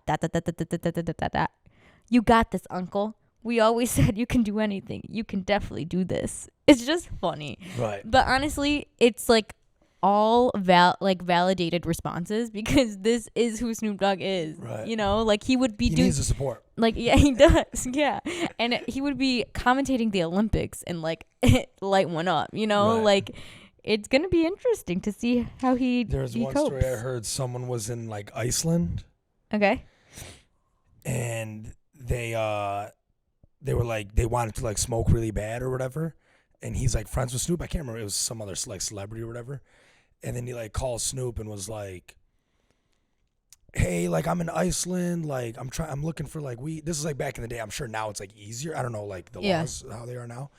You got this, uncle. We always said you can do anything. You can definitely do this. It's just funny. Right. But honestly, it's like all validated responses because this is who Snoop Dogg is. Right. Like he would be he needs the support. Like, yeah, he does. Yeah. And he would be commentating the Olympics and like light one up, right. Like it's going to be interesting to see how There's one copes. story I heard someone was in like Iceland. Okay. And they were like, they wanted to like smoke really bad or whatever. And he's like friends with Snoop. I can't remember. It was some other like celebrity or whatever. And then he like called Snoop and was like, hey, like I'm in Iceland. Like I'm looking for like weed. This is like back in the day. I'm sure now it's like easier. I don't know like the laws, how they are now.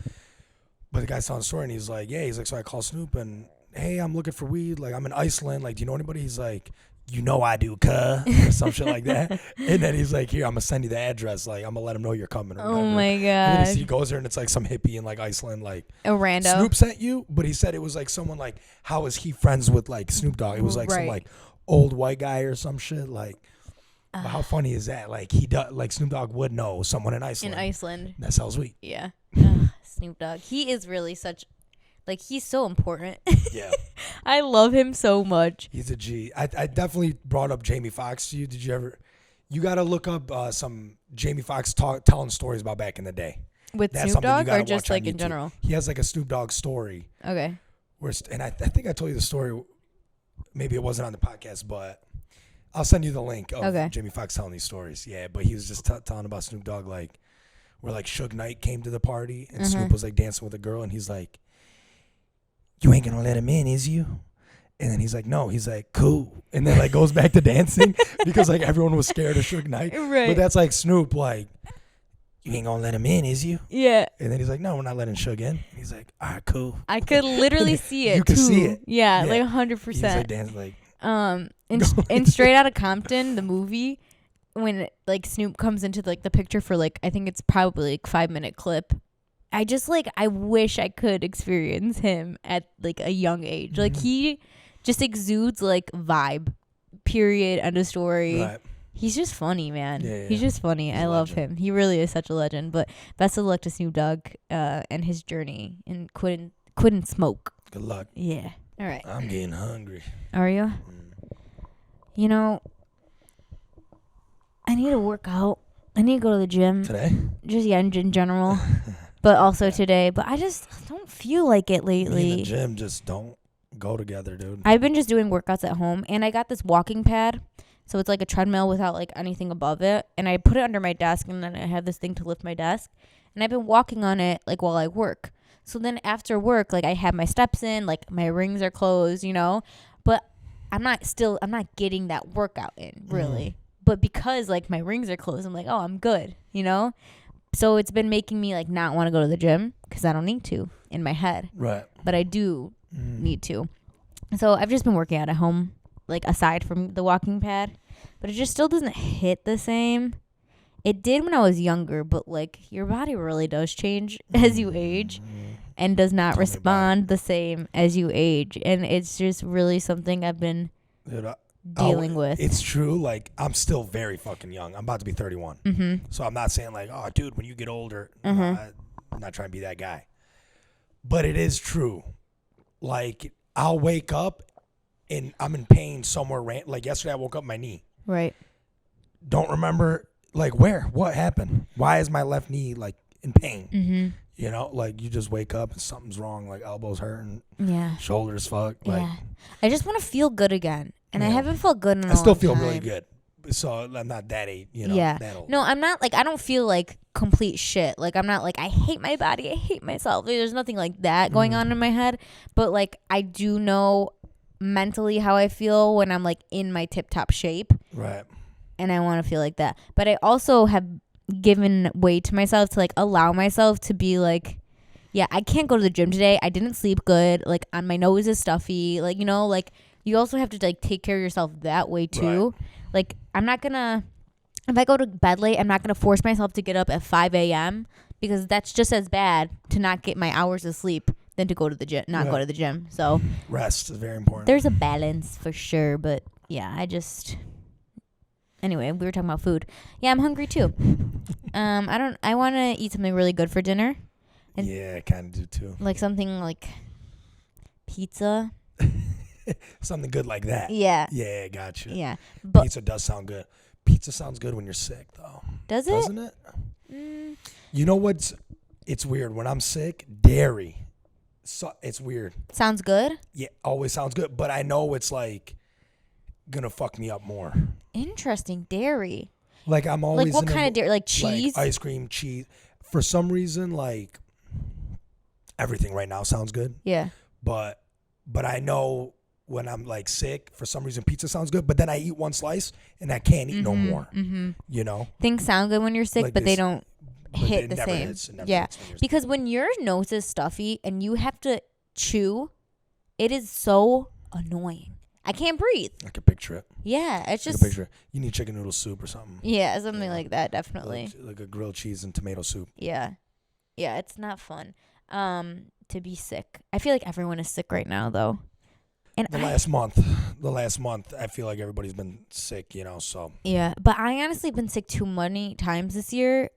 But the guy's telling the story and he's like, so I called Snoop and hey, I'm looking for weed. Like I'm in Iceland. Like, do you know anybody? He's like, I do, cuh, or some shit like that. And then he's like, here, I'm going to send you the address. Like, I'm going to let him know you're coming. Or oh, my God. And then he goes there, and it's like some hippie in, like, Iceland. Like, a rando. Snoop sent you, but he said it was, like, someone, like, how is he friends with, like, Snoop Dogg? It was, like, some, like, old white guy or some shit. Like, how funny is that? Like, Snoop Dogg would know someone in Iceland. That sells weed. Yeah. Snoop Dogg. He is really he's so important. Yeah. I love him so much. He's a G. I definitely brought up Jamie Foxx to you. Did you ever? You got to look up some Jamie Foxx telling stories about back in the day. With Snoop Dogg or just like in general? He has like a Snoop Dogg story. Okay. And I think I told you the story. Maybe it wasn't on the podcast, but I'll send you the link of Jamie Foxx telling these stories. Yeah, but he was just telling about Snoop Dogg, like where like Suge Knight came to the party and Snoop was like dancing with a girl and he's like, you ain't gonna let him in, is you? And then he's like, no. He's like, cool. And then like goes back to dancing because like everyone was scared of Suge Knight. Right. But that's like Snoop, like, you ain't gonna let him in, is you? Yeah. And then he's like, no, we're not letting Suge in. He's like, all right, cool. I could literally see it. You could see it. Yeah, like 100%. He's like dancing like. In Straight Outta Compton, the movie, when like Snoop comes into like the picture for like I think it's probably like 5-minute clip. I just like I wish I could experience him at like a young age. Mm-hmm. Like he just exudes like vibe. Period. End of story. Right. He's just funny, man. Yeah. He's just funny. I love him. He really is such a legend. But best of luck to Snoop Dogg and his journey and quitting smoke. Good luck. Yeah. All right. I'm getting hungry. Are you? You know, I need to work out. I need to go to the gym. Today? Just, in general. But also today. But I just don't feel like it lately. Me and the gym just don't go together, dude. I've been just doing workouts at home. And I got this walking pad. So it's like a treadmill without like anything above it. And I put it under my desk. And then I have this thing to lift my desk. And I've been walking on it like while I work. So then after work, like I have my steps in. Like my rings are closed, you know. But I'm not getting that workout in, really. But because, like, my rings are closed, I'm like, oh, I'm good, you know? So it's been making me, like, not want to go to the gym because I don't need to in my head. Right. But I do need to. So I've just been working out at home, like, aside from the walking pad. But it just still doesn't hit the same. It did when I was younger, but, like, your body really does change as you age and does not respond the same as you age. And it's just really something I've been dealing with. It's true. Like, I'm still very fucking young. I'm about to be 31. So I'm not saying like, oh, dude, when you get older, no, I'm not trying to be that guy. But it is true. Like, I'll wake up and I'm in pain somewhere. Like yesterday, I woke up my knee. Right. Don't remember, like, where? What happened? Why is my left knee, like, in pain? You know, like, you just wake up and something's wrong. Like, elbows hurting. Yeah. Shoulders fucked. Like, I just want to feel good again. And I haven't felt good in a long time. I still feel really good. So I'm not that that old. No, I'm not, like, I don't feel like complete shit. Like, I'm not like, I hate my body. I hate myself. There's nothing like that going on in my head. But, like, I do know mentally how I feel when I'm, like, in my tip-top shape. Right. And I want to feel like that. But I also have given way to myself to, like, allow myself to be, like, yeah, I can't go to the gym today. I didn't sleep good. Like, my nose is stuffy. Like, you know, like, you also have to, like, take care of yourself that way, too. Right. Like, I'm not going to, if I go to bed late, I'm not going to force myself to get up at 5 a.m. because that's just as bad to not get my hours of sleep than to go to the gym, go to the gym. So rest is very important. There's a balance for sure. But, yeah, anyway, we were talking about food. Yeah, I'm hungry, too. I want to eat something really good for dinner. And yeah, I kind of do, too. Like something like pizza. Something good like that. Yeah. Yeah, gotcha. Yeah. But pizza does sound good. Pizza sounds good when you're sick, though. Does it? Doesn't it? You know what's... It's weird. When I'm sick, dairy. So, it's weird. Sounds good? Yeah, always sounds good. But I know it's, like, gonna fuck me up more. Interesting. Dairy. Like, I'm always... Like, what kind of dairy? Like cheese? Like ice cream, cheese. For some reason, like, everything right now sounds good. Yeah. But I know... When I'm like sick, for some reason, pizza sounds good. But then I eat one slice and I can't eat no more. You know, things sound good when you're sick, like but they don't hit the same. Yeah, because when your nose is stuffy and you have to chew, it is so annoying. I can't breathe. I can picture it. Yeah, it's just. I can picture it. You need chicken noodle soup or something. Yeah, something like that, definitely. Like a grilled cheese and tomato soup. Yeah, it's not fun. To be sick. I feel like everyone is sick right now, though. And the last month, I feel like everybody's been sick, you know, so. Yeah, but I honestly been sick too many times this year.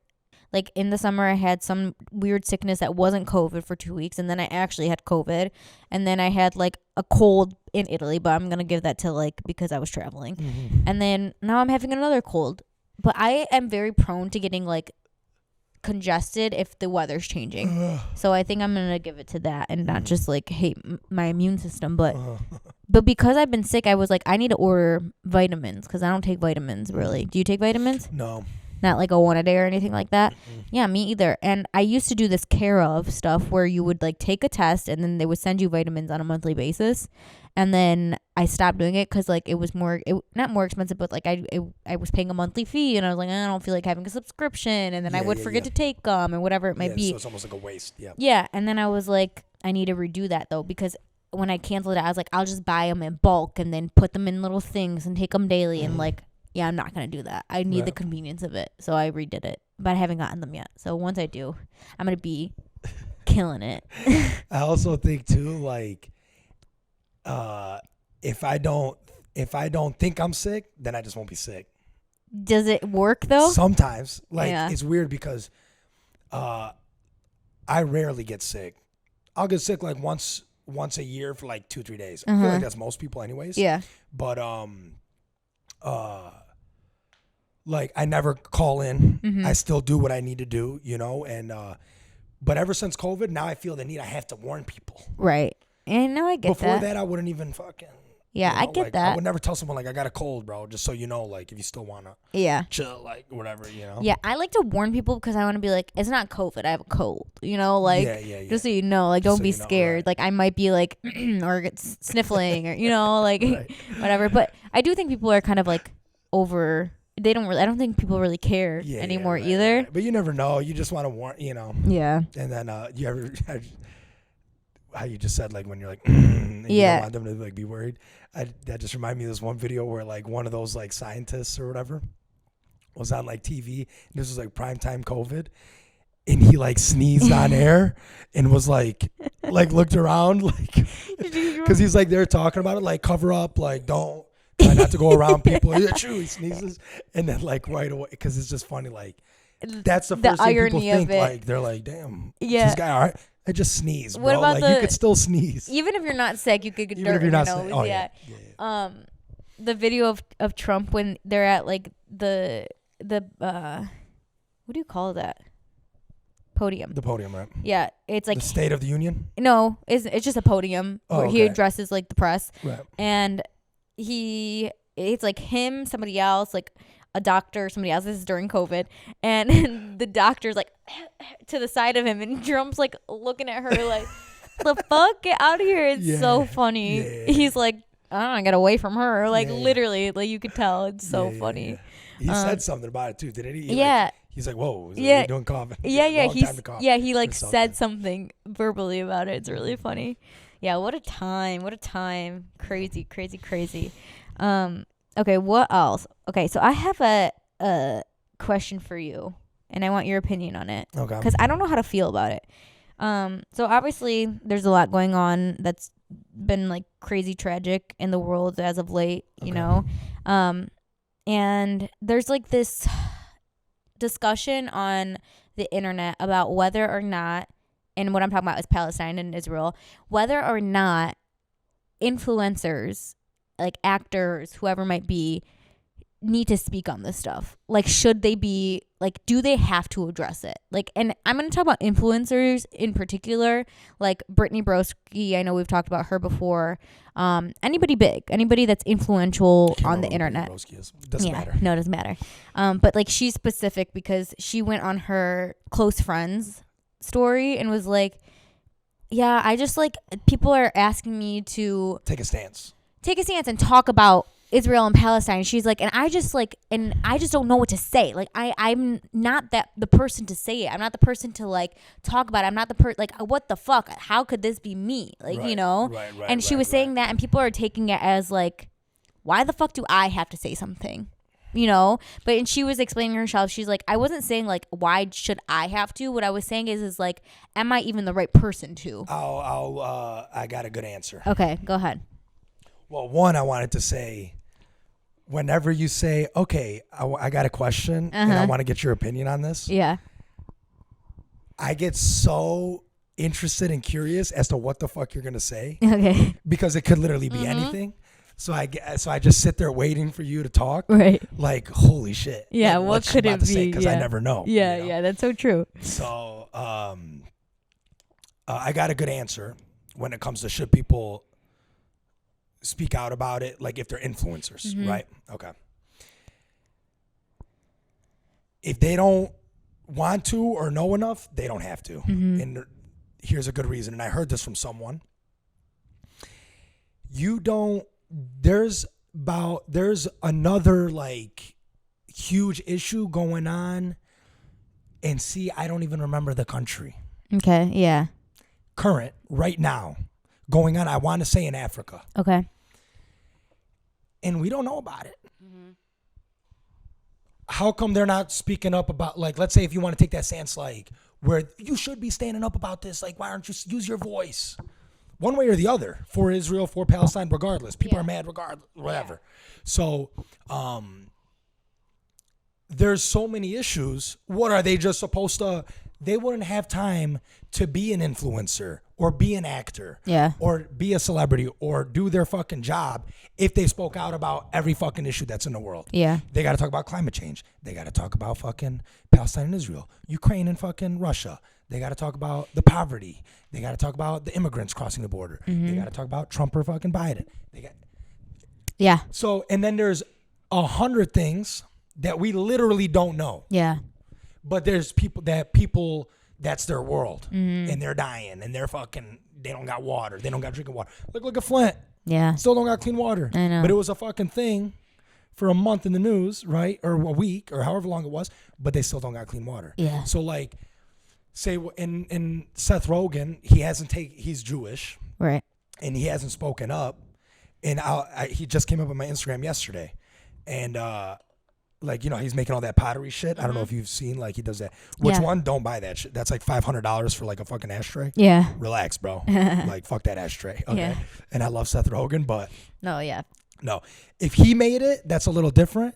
Like, in the summer, I had some weird sickness that wasn't COVID for 2 weeks, and then I actually had COVID, and then I had, like, a cold in Italy, but I'm going to give that to, like, because I was traveling. And then now I'm having another cold. But I am very prone to getting, like, congested if the weather's changing. So I think I'm gonna give it to that and not just like hate my immune system, but because I've been sick, I was like, I need to order vitamins because I don't take vitamins really. Do you take vitamins? No. Not like a one a day or anything like that? Yeah, me either. And I used to do this Care Of stuff where you would like take a test and then they would send you vitamins on a monthly basis. And then I stopped doing it because like it was not more expensive, but like I was paying a monthly fee and I was like, I don't feel like having a subscription. And then I would forget to take them and whatever it might be. So it's almost like a waste. Yeah. Yeah. And then I was like, I need to redo that though, because when I canceled it, I was like, I'll just buy them in bulk and then put them in little things and take them daily. And like, yeah, I'm not going to do that. I need the convenience of it. So I redid it, but I haven't gotten them yet. So once I do, I'm going to be killing it. I also think too, like, if I don't think I'm sick, then I just won't be sick. Does it work though? Sometimes. Like, it's weird because I rarely get sick. I'll get sick like once a year for like 2-3 days. I feel like that's most people anyways. Yeah. But like I never call in. I still do what I need to do, you know, and but ever since COVID, now I feel the need. I have to warn people. Right. And now I get Before that. that, I wouldn't even fucking. Yeah, you know, I get like, that. I would never tell someone like I got a cold, bro, just so you know, like if you still wanna chill, like whatever, you know. Yeah, I like to warn people because I want to be like, it's not COVID, I have a cold, you know, like just so you know, like don't be scared. Right. Like I might be like or get sniffling or you know, like whatever. But I do think people are kind of like over. They don't really. I don't think people really care anymore either. Right. But you never know. You just want to warn, you know. Yeah. And then you ever how you just said like when you're like and you don't want them to like be worried. That just reminded me of this one video where like one of those like scientists or whatever was on like TV. And this was like primetime COVID, and he like sneezed on air and was like looked around like because he's like they're talking about it like cover up like don't try not to go around people. He sneezes and then like right away because it's just funny like that's the first thing people think like they're like damn this guy all right. I just sneezed, bro. What about like you could still sneeze. Even if you're not sick, you could get dirt in your nose. Oh, yeah. The video of Trump when they're at like the what do you call that? Podium. The podium, right? Yeah, it's like the State of the Union. No, it's just a podium where he addresses like the press, right? And it's like him, somebody else, like a doctor, somebody else. This is during COVID, and the doctor's like to the side of him, and Trump's like looking at her like, "The fuck, get out of here!" It's so funny. Yeah. He's like, "I don't know, get away from her!" Like literally, like you could tell. It's so funny. Yeah. He said something about it too, didn't he? He's like, "Whoa, yeah, doing coughing." He like said something verbally about it. It's really funny. Yeah, what a time! What a time! Crazy, crazy, crazy. Okay, what else? Okay, so I have a question for you, and I want your opinion on it. Okay. Because I don't know how to feel about it. So obviously there's a lot going on that's been like crazy tragic in the world as of late, you know. And there's like this discussion on the internet about whether or not, and what I'm talking about is Palestine and Israel, whether or not influencers, like actors, whoever might be, need to speak on this stuff. Like, should they be, like, do they have to address it? Like, and I'm going to talk about influencers in particular, like Brittany Broski. I know we've talked about her before. Anybody big, anybody that's influential on the internet. Doesn't matter. No, it doesn't matter. But like, she's specific because she went on her close friends story and was like, yeah, I just like, people are asking me to take a stance and talk about Israel and Palestine. She's like, and I just don't know what to say. Like, I'm not the person to say it. I'm not the person to like talk about it. I'm not the like, what the fuck? How could this be me? Like, you know? Right, and she was saying that, and people are taking it as like, why the fuck do I have to say something? You know? And she was explaining herself. She's like, I wasn't saying like, why should I have to? What I was saying is like, am I even the right person to? I got a good answer. Okay, go ahead. Well, one, I wanted to say, whenever you say, okay, I got a question and I want to get your opinion on this. Yeah. I get so interested and curious as to what the fuck you're going to say. Okay. Because it could literally be anything. So I just sit there waiting for you to talk. Right. Like, holy shit. Yeah, like, what could it be? Because I never know. Yeah, you know? Yeah, that's so true. So I got a good answer when it comes to should people speak out about it, like if they're influencers, right? Okay. If they don't want to or know enough, they don't have to. And here's a good reason, and I heard this from someone. There's another like huge issue going on, and see, I don't even remember the country. Okay, yeah. Current, right now, going on, I want to say in Africa. Okay. And we don't know about it. How come they're not speaking up about, like, let's say if you want to take that stance, like, where you should be standing up about this, like, why don't you use your voice? One way or the other, for Israel, for Palestine, regardless. People are mad regardless, whatever. Yeah. So, there's so many issues. What are they just supposed to? They wouldn't have time to be an influencer or be an actor, or be a celebrity or do their fucking job if they spoke out about every fucking issue that's in the world. Yeah, they got to talk about climate change. They got to talk about fucking Palestine and Israel, Ukraine and fucking Russia. They got to talk about the poverty. They got to talk about the immigrants crossing the border. They got to talk about Trump or fucking Biden. So, and then there's 100 things that we literally don't know. Yeah. But there's people that's their world, and they're dying, and they don't got water. They don't got drinking water. Look at Flint. Yeah. Still don't got clean water. I know. But it was a fucking thing for a month in the news, right? Or a week, or however long it was, but they still don't got clean water. Yeah. So like, say in Seth Rogen, he's Jewish. Right. And he hasn't spoken up. And he just came up on my Instagram yesterday. And, like, you know, he's making all that pottery shit. I don't know if you've seen, like, he does that. Which one? Don't buy that shit. That's like $500 for like a fucking ashtray. Yeah. Relax, bro. Like, fuck that ashtray. Okay. Yeah. And I love Seth Rogen, but. No, If he made it, that's a little different.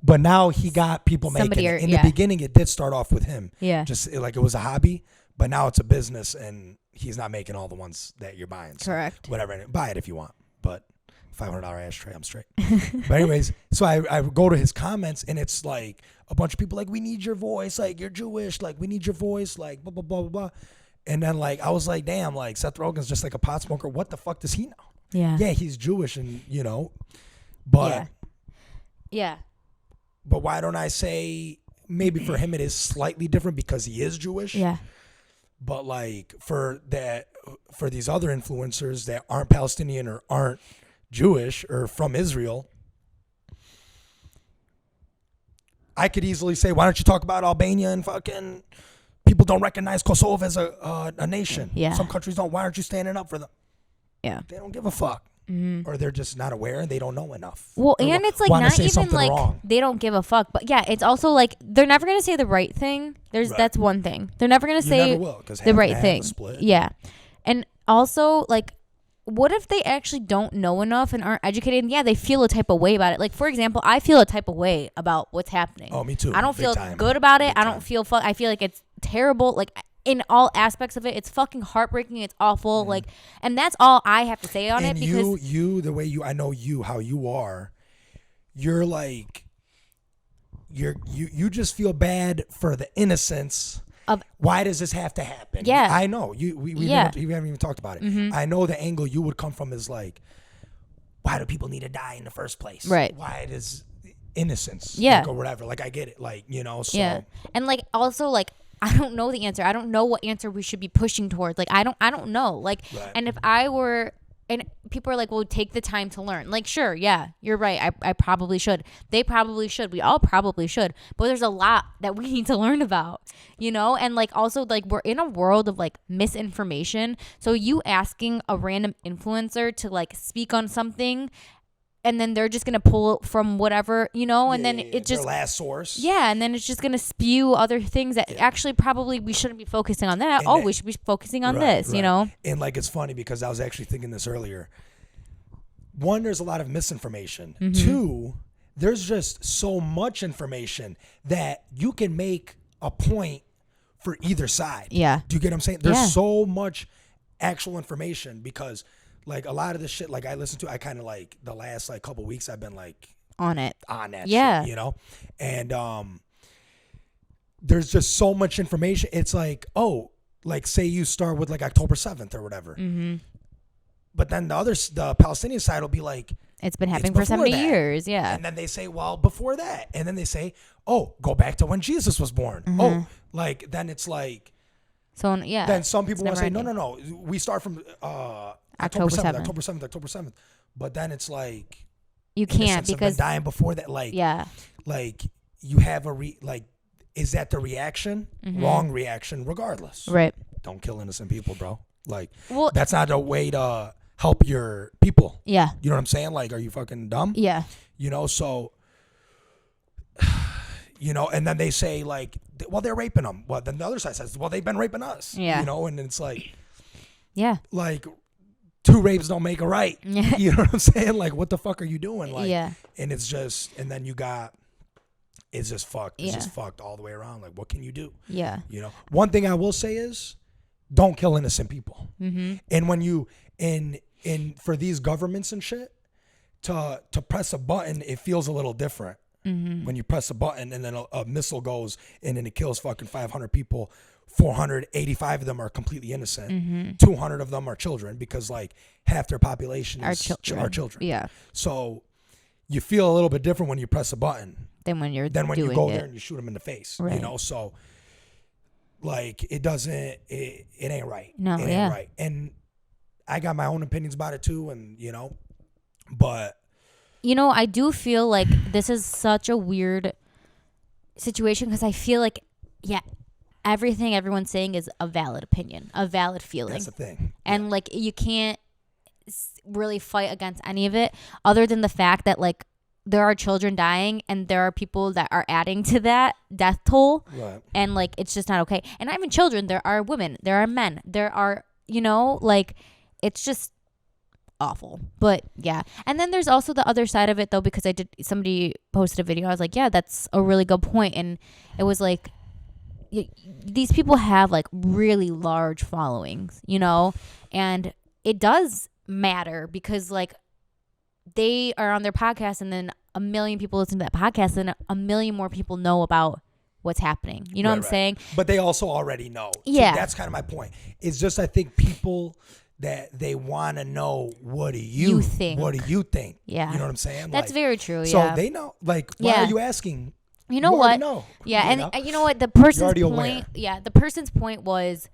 But now he got people making it. In the beginning, it did start off with him. Yeah. Just like it was a hobby, but now it's a business, and he's not making all the ones that you're buying. So correct. Whatever. Buy it if you want. But $500 ashtray, I'm straight. But anyways, so I go to his comments, and it's like a bunch of people like, we need your voice, like, you're Jewish, like, we need your voice, like, blah, blah, blah, blah, blah. And then, like, I was like, damn, like, Seth Rogen's just like a pot smoker. What the fuck does he know? Yeah. Yeah, he's Jewish, and, you know, but. Yeah. But why don't I say maybe for him it is slightly different because he is Jewish? Yeah. But, like, for these other influencers that aren't Palestinian or aren't Jewish or from Israel, I could easily say, why don't you talk about Albania and fucking people don't recognize Kosovo as a nation? Yeah. Some countries don't. Why aren't you standing up for them? Yeah. They don't give a fuck. Mm-hmm. Or they're just not aware and they don't know enough. Well, and it's like not even like wrong. They don't give a fuck. But yeah, it's also like they're never going to say the right thing. That's one thing. They're never going to say the right thing. Yeah. And also, like, what if they actually don't know enough and aren't educated? And yeah, they feel a type of way about it. Like, for example, I feel a type of way about what's happening. Oh, me too. I don't feel good about it. I don't feel I feel like it's terrible. Like, in all aspects of it, it's fucking heartbreaking. It's awful. Like, and that's all I have to say on it. Because you, the way I know you, how you are, you're like, you just feel bad for the innocence of why does this have to happen? Yeah, I know we haven't even talked about it. Mm-hmm. I know the angle you would come from is like, why do people need to die in the first place? Right. Why does innocence? Yeah. Like, or whatever. Like, I get it. Like, you know. So. Yeah. And like also like, I don't know the answer. I don't know what answer we should be pushing towards. Like, I don't know. Like, right. And if I were, and people are like, well, take the time to learn. Like, sure, yeah, you're right. I probably should. They probably should. We all probably should. But there's a lot that we need to learn about, you know? And like, also like, we're in a world of like misinformation. So you asking a random influencer to like speak on something, and then they're just going to pull from whatever, you know, and then it just... their last source. Yeah, and then it's just going to spew other things that actually probably we shouldn't be focusing on that. We should be focusing on this, you know? And, like, it's funny because I was actually thinking this earlier. One, there's a lot of misinformation. Mm-hmm. Two, there's just so much information that you can make a point for either side. Yeah. Do you get what I'm saying? There's so much actual information because... like, a lot of the shit, like, I listen to, I kind of, like, the last, like, couple weeks, I've been, like... on that shit, you know? And there's just so much information. It's like, oh, like, say you start with, like, October 7th or whatever. Mm-hmm. But then the Palestinian side will be like... it's been happening for 70 years, yeah. And then they say, well, before that. And then they say, oh, go back to when Jesus was born. Mm-hmm. Oh, like, then it's like... so, yeah. Then some people want to say, no. We start from... October 7th. But then it's like you can't because dying before that. Like, yeah, like you have is that the reaction? Mm-hmm. Wrong reaction, regardless. Right. Don't kill innocent people, bro. Like, that's not a way to help your people. Yeah. You know what I'm saying? Like, are you fucking dumb? Yeah. You know, so, you know, and then they say like, well, they're raping them. Well, then the other side says, well, they've been raping us. Yeah. You know, and it's like, yeah, like, two rapes don't make a right. You know what I'm saying? Like, what the fuck are you doing? Like, yeah. And it's just, and then you got, it's just fucked. It's just fucked all the way around. Like, what can you do? Yeah. You know, one thing I will say is don't kill innocent people. Mm-hmm. And when you, in for these governments and shit, to press a button, it feels a little different. Mm-hmm. When you press a button and then a missile goes and then it kills fucking 500 people, 485 of them are completely innocent. Mm-hmm. 200 of them are children because like half their population are children. Yeah. So you feel a little bit different when you press a button than when you go there and you shoot them in the face. Right. You know, so like it ain't right. No, it ain't right. And I got my own opinions about it too, and you know, but you know, I do feel like this is such a weird situation because I feel like, everything everyone's saying is a valid opinion, a valid feeling. That's the thing. And like you can't really fight against any of it other than the fact that like there are children dying and there are people that are adding to that death toll. Right. And like it's just not okay. And not even children, there are women, there are men, there are, you know, like it's just awful. But yeah. And then there's also the other side of it though, because somebody posted a video. I was like, yeah, that's a really good point. And it was like, these people have like really large followings, you know, and it does matter because like they are on their podcast and then 1 million people listen to that podcast and 1 million more people know about what's happening. You know what I'm saying? But they also already know. Yeah. So that's kind of my point. It's just, I think people that they want to know, what do you think? What do you think? Yeah. You know what I'm saying? That's like, very true. So they know, like, why are you asking? You know what? Know, yeah, you know? And you know what? The person's point. Aware. Yeah, the person's point was,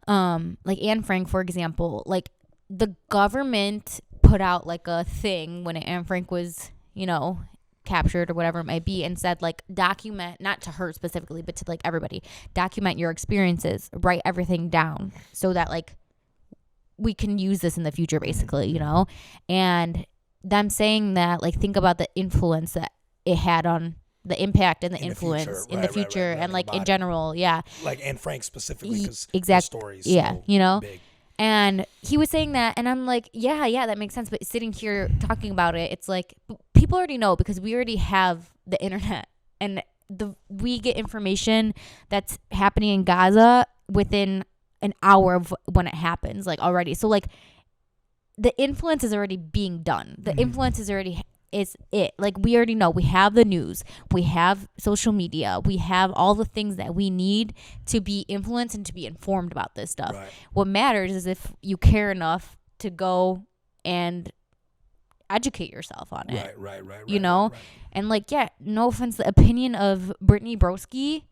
like Anne Frank, for example. Like the government put out like a thing when Anne Frank was, you know, captured or whatever it might be, and said like document, not to her specifically, but to like everybody, document your experiences, write everything down, so that like we can use this in the future, basically, you know. And them saying that, like, think about the influence that it had on. The impact and the influence in the future and like in general, like Anne Frank specifically because exactly, stories, you know, big. And he was saying that, and I'm like, yeah, that makes sense. But sitting here talking about it, it's like people already know because we already have the internet, and we get information that's happening in Gaza within an hour of when it happens, like already. So like the influence is already being done. The influence is already. Is it like we already know, we have the news, we have social media, we have all the things that we need to be influenced and to be informed about this stuff. Right. What matters is if you care enough to go and educate yourself on it. Right. You know? Right. And like, no offense, the opinion of Brittany Broski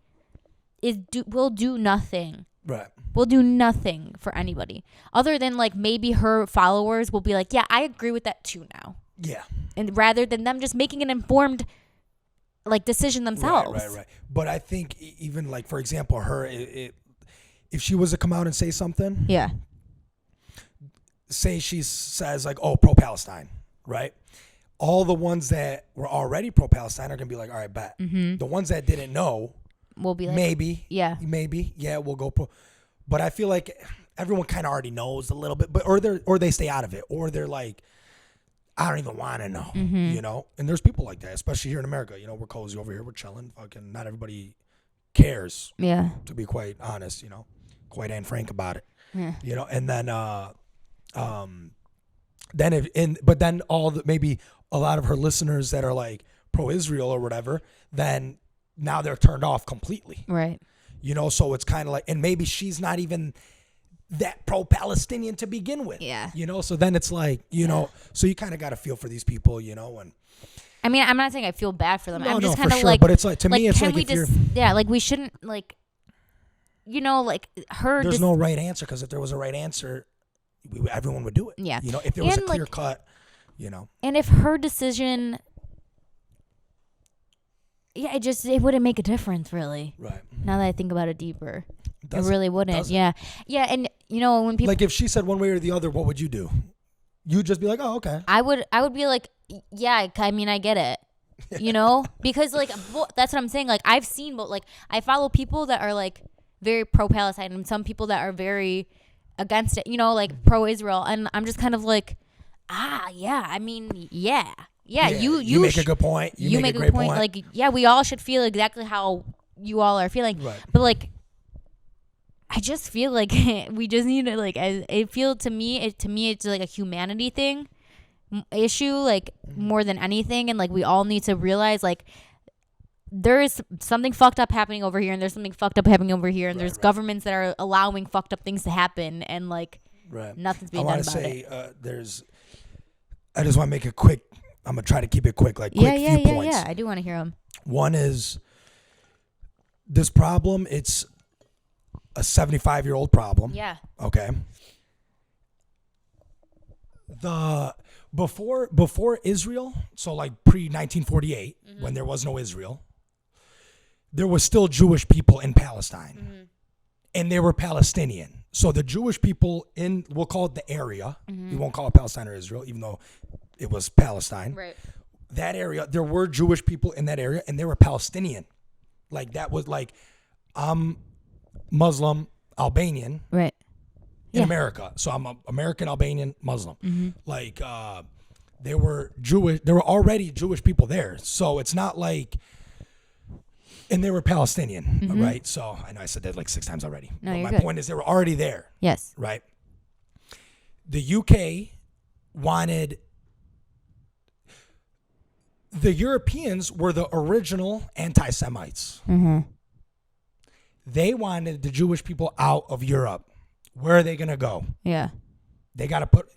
will do nothing. Right. Will do nothing for anybody other than like maybe her followers will be like, yeah, I agree with that too now. Yeah. And rather than them just making an informed like decision themselves. Right. But I think even like, for example, her, if she was to come out and say something. Yeah. Say she says like, oh, pro-Palestine, right? All the ones that were already pro-Palestine are going to be like, all right, bet. Mm-hmm. The ones that didn't know. Will be like. Maybe. Yeah, we'll go pro. But I feel like everyone kind of already knows a little bit, but or they stay out of it, or they're like, I don't even want to know, you know? And there's people like that, especially here in America. You know, we're cozy over here. We're chilling. Fucking not everybody cares. Yeah. To be quite honest, you know, quite Anne Frank about it. Yeah. You know, and then, but then maybe a lot of her listeners that are like pro-Israel or whatever, then now they're turned off completely. Right. You know, so it's kind of like, and maybe she's not even that pro-Palestinian to begin with. Yeah. You know, so then it's like, you know, so you kind of got to feel for these people, you know, and. I mean, I'm not saying I feel bad for them. No, I'm just kind of sure, like. But it's like, to me, it's like if you're. Yeah, like we shouldn't, like, you know, like her. There's no right answer, because if there was a right answer, everyone would do it. Yeah. You know, if there was a clear cut, you know. And if her decision. Yeah, it wouldn't make a difference, really. Right. Now that I think about it deeper. It really wouldn't. Yeah. Yeah, and you know, when people. Like if she said one way or the other, what would you do? You'd just be like, oh, okay. I would be like, yeah, I mean, I get it. You know? Because like, that's what I'm saying. Like I've seen, but like I follow people that are like very pro-Palestine and some people that are very against it, you know, like pro-Israel. And I'm just kind of like, yeah, I mean, yeah. Yeah, you make a good point. You make a great point. Like, yeah, we all should feel exactly how you all are feeling. Right. But like, I just feel like we just need to like. To me, it's like a humanity thing, issue, like more than anything, and like we all need to realize like there is something fucked up happening over here, and there's something fucked up happening over here, and there's governments that are allowing fucked up things to happen, and like nothing's being done about it. I just want to make it quick. I'm gonna try to keep it quick, like quick few points. Yeah. I do want to hear them. One is this problem. It's a 75-year-old problem. Yeah. Okay. Before Israel, so like pre-1948, when there was no Israel, there was still Jewish people in Palestine, and they were Palestinian. So the Jewish people we'll call it the area. We won't call it Palestine or Israel, even though it was Palestine. Right. That area, there were Jewish people in that area, and they were Palestinian. Like that was like, I'm Muslim, Albanian. Right. In America. So I'm an American, Albanian, Muslim. Like, they were Jewish. There were already Jewish people there. So it's not like, and they were Palestinian, right? So I know I said that like 6 times already. No, but you're my good. point is they were already there. Yes. Right. The UK wanted, the Europeans were the original anti-Semites. They wanted the Jewish people out of Europe. Where are they going to go? Yeah. They got to put,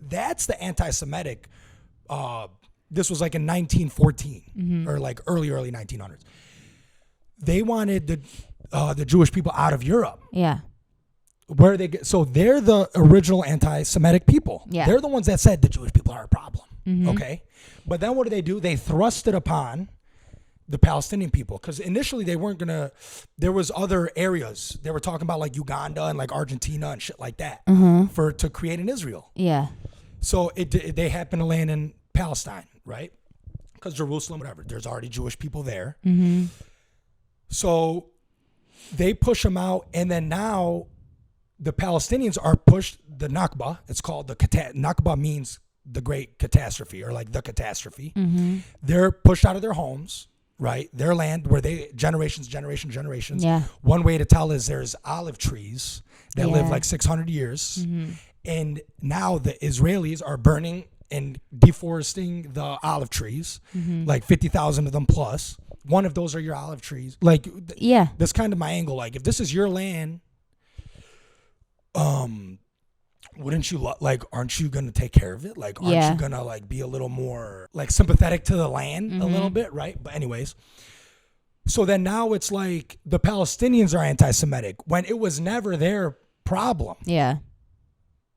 that's the anti-Semitic, this was like in 1914 or like early 1900s. They wanted the Jewish people out of Europe. Yeah. Where they get, so they're the original anti-Semitic people. Yeah. They're the ones that said the Jewish people are a problem. Okay. But then what do? They thrust it upon the Palestinian people, because initially they weren't gonna. There was other areas they were talking about, like Uganda and like Argentina and shit like that, to create an Israel. Yeah. So they happened to land in Palestine, right? Because Jerusalem, whatever, there's already Jewish people there. So they push them out, and then now the Palestinians are pushed. The Nakba, it's called Nakba means the great catastrophe, or like the catastrophe. They're pushed out of their homes. Right, their land where they generations. Yeah. One way to tell is there's olive trees that live like 600 years, and now the Israelis are burning and deforesting the olive trees, like 50,000 of them plus. One of those are your olive trees. Like, that's kind of my angle. Like, if this is your land, wouldn't you aren't you gonna take care of it? Like, aren't you gonna like be a little more like sympathetic to the land a little bit, right? But anyways, so then now it's like the Palestinians are anti-Semitic when it was never their problem. Yeah.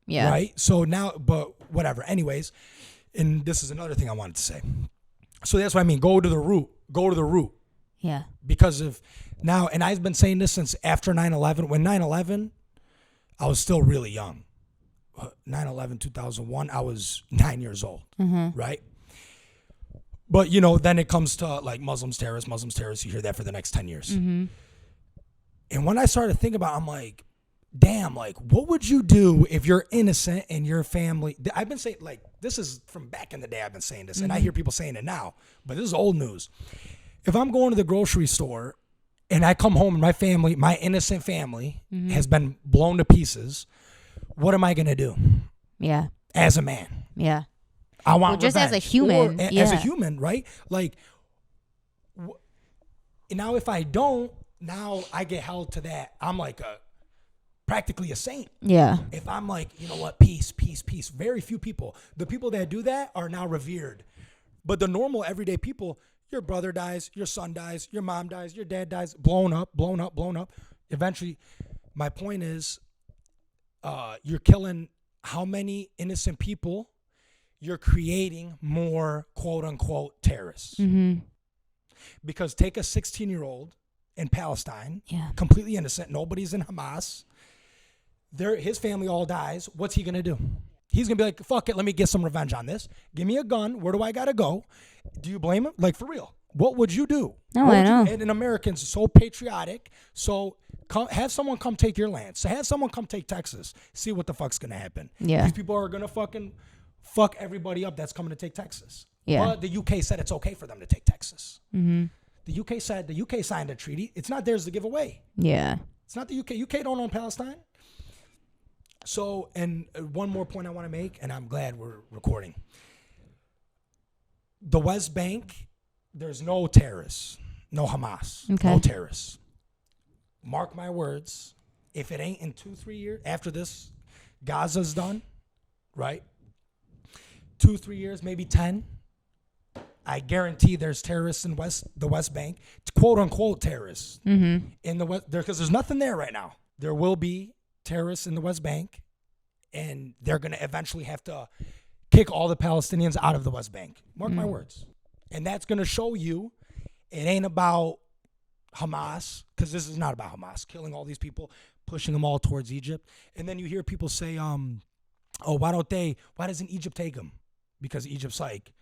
Right. So now, but whatever. Anyways, and this is another thing I wanted to say. So that's what I mean. Go to the root. Yeah. Because of now, and I've been saying this since after 9/11. When 9/11, I was still really young. 9/11, 2001, I was 9 years old, right? But, then it comes to like Muslims terrorists, you hear that for the next 10 years. And when I started thinking about it, I'm like, damn, like, what would you do if you're innocent and your family, I've been saying, like, this is from back in the day I've been saying this, and I hear people saying it now, but this is old news. If I'm going to the grocery store and I come home and my family, my innocent family has been blown to pieces, what am I going to do? Yeah. As a man. Yeah. I want just revenge. as a human. As a human, right? Like, now if I don't, now I get held to that. I'm like practically a saint. Yeah. If I'm like, you know what, peace. Very few people. The people that do that are now revered. But the normal everyday people, your brother dies, your son dies, your mom dies, your dad dies, blown up. Eventually, my point is, you're killing how many innocent people? You're creating more quote unquote terrorists. Because take a 16-year-old in Palestine, completely innocent, nobody's in Hamas. His family all dies. What's he gonna do? He's gonna be like, fuck it, let me get some revenge on this. Give me a gun. Where do I gotta go? Do you blame him? Like, for real, what would you do? No, I know. And an American's so patriotic, so have someone come take your land. So have someone come take Texas. See what the fuck's gonna happen. Yeah. These people are gonna fucking fuck everybody up that's coming to take Texas. Yeah. But the UK said it's okay for them to take Texas. Mm-hmm. The UK signed a treaty. It's not theirs to give away. Yeah. It's not the UK. UK don't own Palestine. So, and one more point I want to make, and I'm glad we're recording. The West Bank, there's no terrorists, no Hamas, no terrorists. Mark my words, if it ain't in 2-3 years, after this, Gaza's done, right? 2-3 years, maybe 10. I guarantee there's terrorists in the West Bank, quote unquote terrorists in the West, because there's nothing there right now. There will be terrorists in the West Bank, and they're going to eventually have to kick all the Palestinians out of the West Bank. Mark my words. And that's going to show you it ain't about Hamas, because this is not about Hamas, killing all these people, pushing them all towards Egypt. And then you hear people say, why doesn't Egypt take them? Because Egypt's like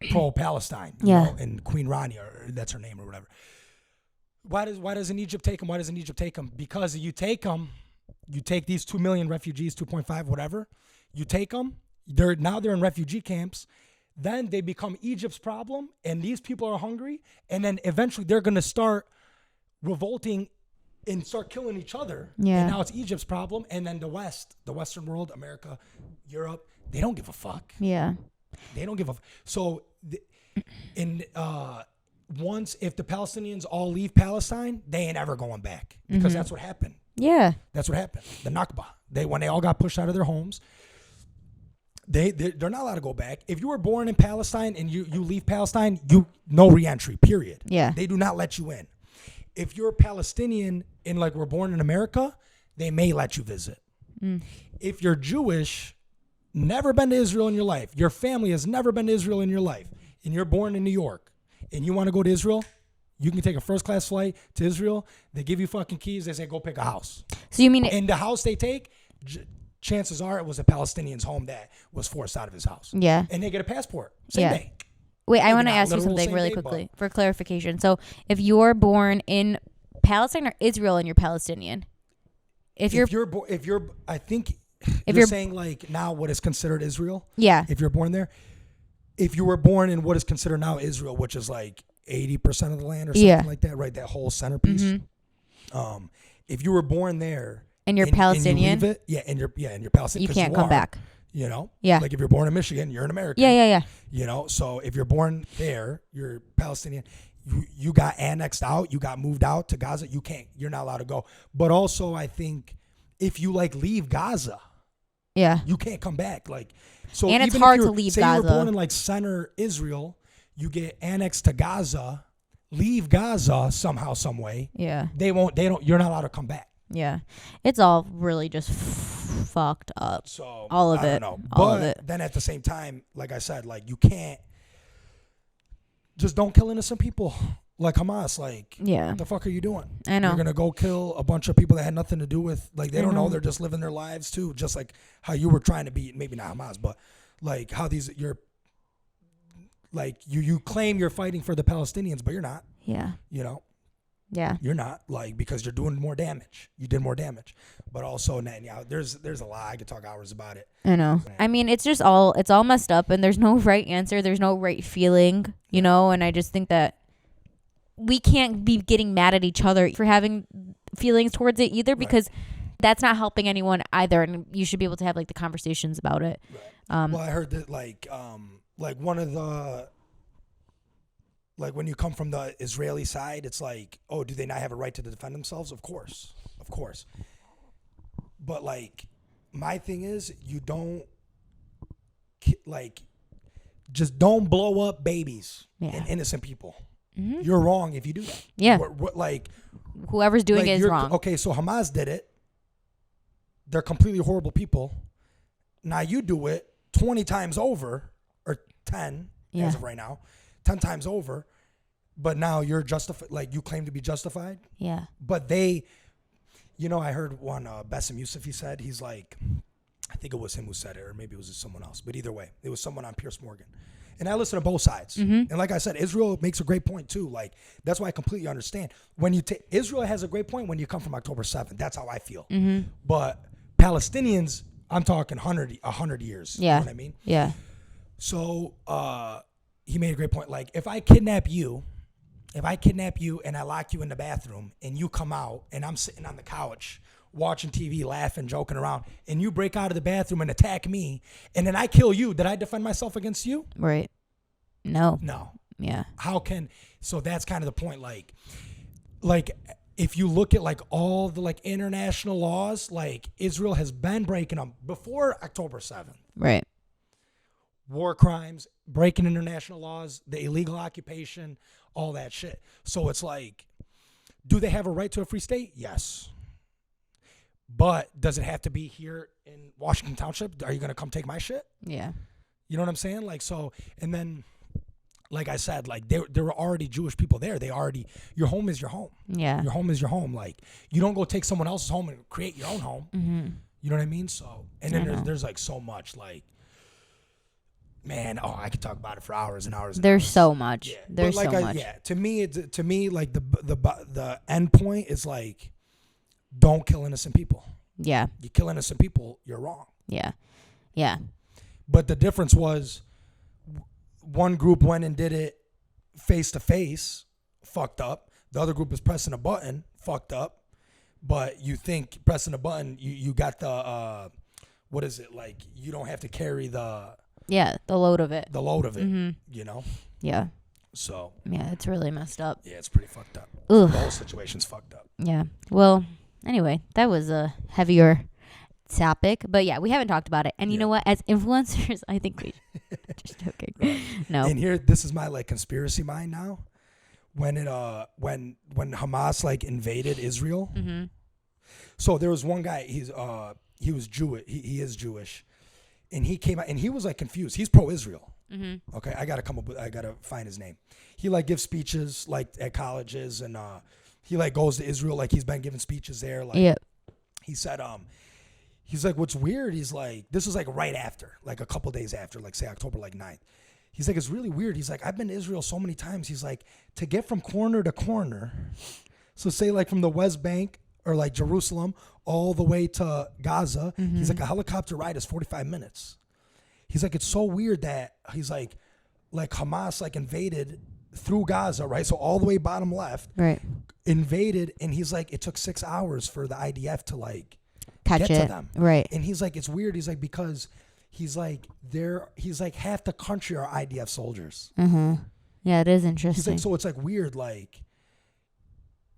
pro-Palestine, you know, and Queen Rania, or that's her name or whatever. Why doesn't Egypt take them? Why doesn't Egypt take them? Because you take them, you take these 2 million refugees, 2.5, whatever, you take them, they're in refugee camps, then they become Egypt's problem, and these people are hungry, and then eventually they're going to start revolting and start killing each other. Yeah. And now it's Egypt's problem, and then the Western world, America, Europe, they don't give a fuck. Yeah. They don't give a fuck. So, once, if the Palestinians all leave Palestine, they ain't ever going back, because that's what happened. Yeah. That's what happened. The Nakba. When they all got pushed out of their homes, they're not allowed to go back. If you were born in Palestine and you leave Palestine, no reentry, period. Yeah. They do not let you in. If you're a Palestinian and were born in America, they may let you visit. If you're Jewish, never been to Israel in your life, your family has never been to Israel in your life, and you're born in New York, and you want to go to Israel, you can take a first-class flight to Israel. They give you fucking keys. They say, go pick a house. So you mean... And the house they take... chances are it was a Palestinian's home that was forced out of his house. Yeah. And they get a passport. Same day. Wait, I want to ask you something really quickly for clarification. So if you're born in Palestine or Israel and you're Palestinian? If you're saying now what is considered Israel. Yeah. If you're born there. If you were born in what is considered now Israel, which is 80% of the land or something like that, right? That whole centerpiece. If you were born there, and you're Palestinian? And you leave it, and you're Palestinian. You can't come back. You know? Yeah. Like if you're born in Michigan, you're an American. Yeah. You know? So if you're born there, you're Palestinian. You got annexed out. You got moved out to Gaza. You're not allowed to go. But also, I think if you leave Gaza, you can't come back. So and it's hard to leave Gaza. Say you were born in center Israel, you get annexed to Gaza, leave Gaza somehow, some way. Yeah. You're not allowed to come back. Yeah, it's all really just fucked up. So all of I it. don't know. All but of it. Then at the same time, like I said, you can't just don't kill innocent people like Hamas. What the fuck are you doing? I know. You're gonna go kill a bunch of people that had nothing to do with they don't know. They're just living their lives too, just like how you were trying to be. Maybe not Hamas, but how you claim you're fighting for the Palestinians, but you're not. Yeah. You know. Yeah. You're not because you're doing more damage. You did more damage. But also there's a lot. I could talk hours about it. I know. I mean, it's all messed up, and there's no right answer. There's no right feeling, and I just think that we can't be getting mad at each other for having feelings towards it either, because that's not helping anyone either, and you should be able to have the conversations about it. Right. Well, I heard that one of the when you come from the Israeli side, it's do they not have a right to defend themselves? Of course. But my thing is, you don't just don't blow up babies and innocent people. Mm-hmm. You're wrong if you do that. Yeah. Whoever's doing it is wrong. Okay, so Hamas did it. They're completely horrible people. Now you do it 20 times over, or 10 as of right now. 10 times over, but now you're justified, you claim to be justified. Yeah. But they, I heard one, Bassem Youssef, he said, he's I think it was him who said it, or maybe it was someone else, but either way, it was someone on Piers Morgan. And I listen to both sides. Mm-hmm. And like I said, Israel makes a great point too. That's why I completely understand. When Israel has a great point when you come from October 7th. That's how I feel. Mm-hmm. But Palestinians, I'm talking 100 years. Yeah. You know what I mean? Yeah. So he made a great point. Like, if I kidnap you and I lock you in the bathroom and you come out and I'm sitting on the couch watching TV, laughing, joking around, and you break out of the bathroom and attack me, and then I kill you, did I defend myself against you? Right. No. Yeah. How can, so that's kind of the point. Like if you look at like all the like international laws, like Israel has been breaking them before October 7th. Right. War crimes, breaking international laws, the illegal occupation, all that shit. So it's like, do they have a right to a free state? Yes. But does it have to be here in Washington Township? Are you going to come take my shit? Yeah. You know what I'm saying? Like, so, and then, like I said, like there were already Jewish people there. Your home is your home. Yeah. Your home is your home. Like, you don't go take someone else's home and create your own home. Mm-hmm. You know what I mean? So, and then there's like so much, like, man, I could talk about it for hours and hours. There's hours. so much. Yeah. There's like so much. Yeah. To me, like the end point is like, don't kill innocent people. Yeah. You kill innocent people, you're wrong. Yeah. Yeah. But the difference was, one group went and did it face to face, fucked up. The other group is pressing a button, fucked up. But you think pressing a button, you got the what is it, like, you don't have to carry the load of it. Mm-hmm. You know? Yeah. So yeah, it's really messed up. Yeah, it's pretty fucked up. Ugh. The whole situation's fucked up. Yeah. Well, anyway, that was a heavier topic, but yeah, we haven't talked about it. And you know what? As influencers, I think we just joking. No. And here, this is my like conspiracy mind now. When it when Hamas like invaded Israel. Mm-hmm. So there was one guy. He was Jewish. He is Jewish, and he came out and he was like confused. He's pro-Israel. Mm-hmm. Okay, I gotta find his name. He like gives speeches like at colleges, and he like goes to Israel. Like he's been giving speeches there. Like he said, he's like, what's weird? He's like, this was like right after, like a couple days after, like say October like 9th. He's like, it's really weird. He's like, I've been to Israel so many times. He's like, to get from corner to corner, so say like from the West Bank or like Jerusalem all the way to Gaza, mm-hmm. he's like, a helicopter ride is 45 minutes. He's like, it's so weird that he's like Hamas like invaded through Gaza, right? So all the way bottom left, right, invaded, and he's like, it took 6 hours for the IDF to like catch get to them, right? And he's like, it's weird. He's like, because he's like half the country are IDF soldiers. Mm-hmm. Yeah, it is interesting. He's like, so it's like weird, like,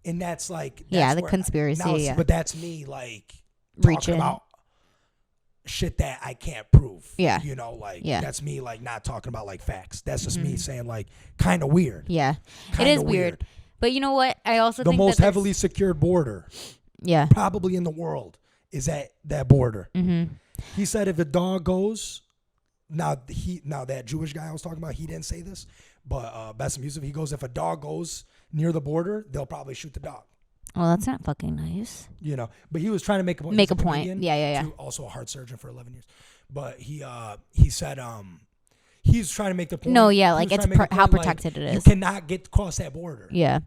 and that's like, the conspiracy. But that's me like reaching talking about shit that I can't prove. Yeah, you know, like that's me like not talking about like facts. That's just me saying like kind of weird. Yeah, it is weird. But you know what? I also think the most that heavily secured border, yeah, probably in the world, is at that border. Mm-hmm. He said if a dog goes, now that Jewish guy I was talking about, he didn't say this, but Bassem Youssef, he goes, if a dog goes near the border, they'll probably shoot the dog. Well, that's not fucking nice. You know, but he was trying to make a point. Make a point. Yeah. Also a heart surgeon for 11 years, but he said he's trying to make the point. No, yeah, like it's how protected it is. You cannot get across that border. Yeah.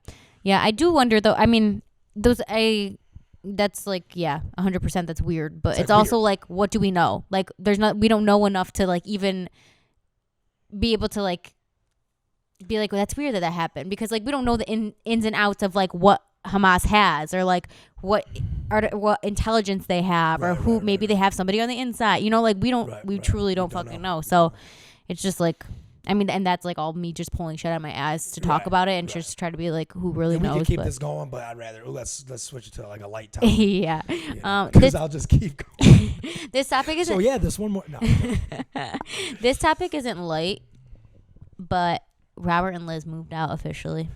I do wonder though. I mean, that's like 100%. That's weird, but it's also weird. Like, what do we know? Like, we don't know enough to like even be able to like be like, well, that's weird that happened, because like we don't know the ins and outs of like what Hamas has, or like what intelligence they have, or who maybe they have somebody on the inside. You know, like we truly don't fucking know. So it's just like, I mean, and that's like all me just pulling shit out of my ass to talk about it and just try to be like, who really knows? We can keep this going, but I'd rather let's switch it to like a light topic. Yeah, because I'll just keep going. This topic isn't. So yeah, this one more. No. This topic isn't light, but Robert and Liz moved out officially.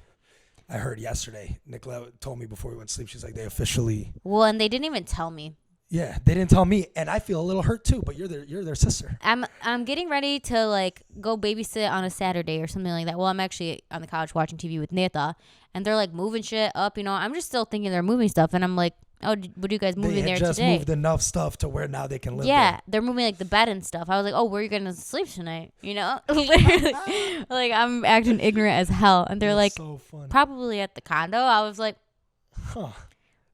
I heard yesterday. Nicola told me before we went to sleep. She's like, they officially. Well, and they didn't even tell me. Yeah, they didn't tell me, and I feel a little hurt too. But you're their sister. I'm getting ready to like go babysit on a Saturday or something like that. Well, I'm actually on the couch watching TV with Neta, and they're like moving shit up. You know, I'm just still thinking they're moving stuff, and I'm like, oh, what are you guys moving there today? They just moved enough stuff to where now they can live. Yeah, there. They're moving like the bed and stuff. I was like, oh, where are you gonna sleep tonight? You know, literally, like I'm acting ignorant as hell, and they're like, so fun. Probably at the condo. I was like, huh.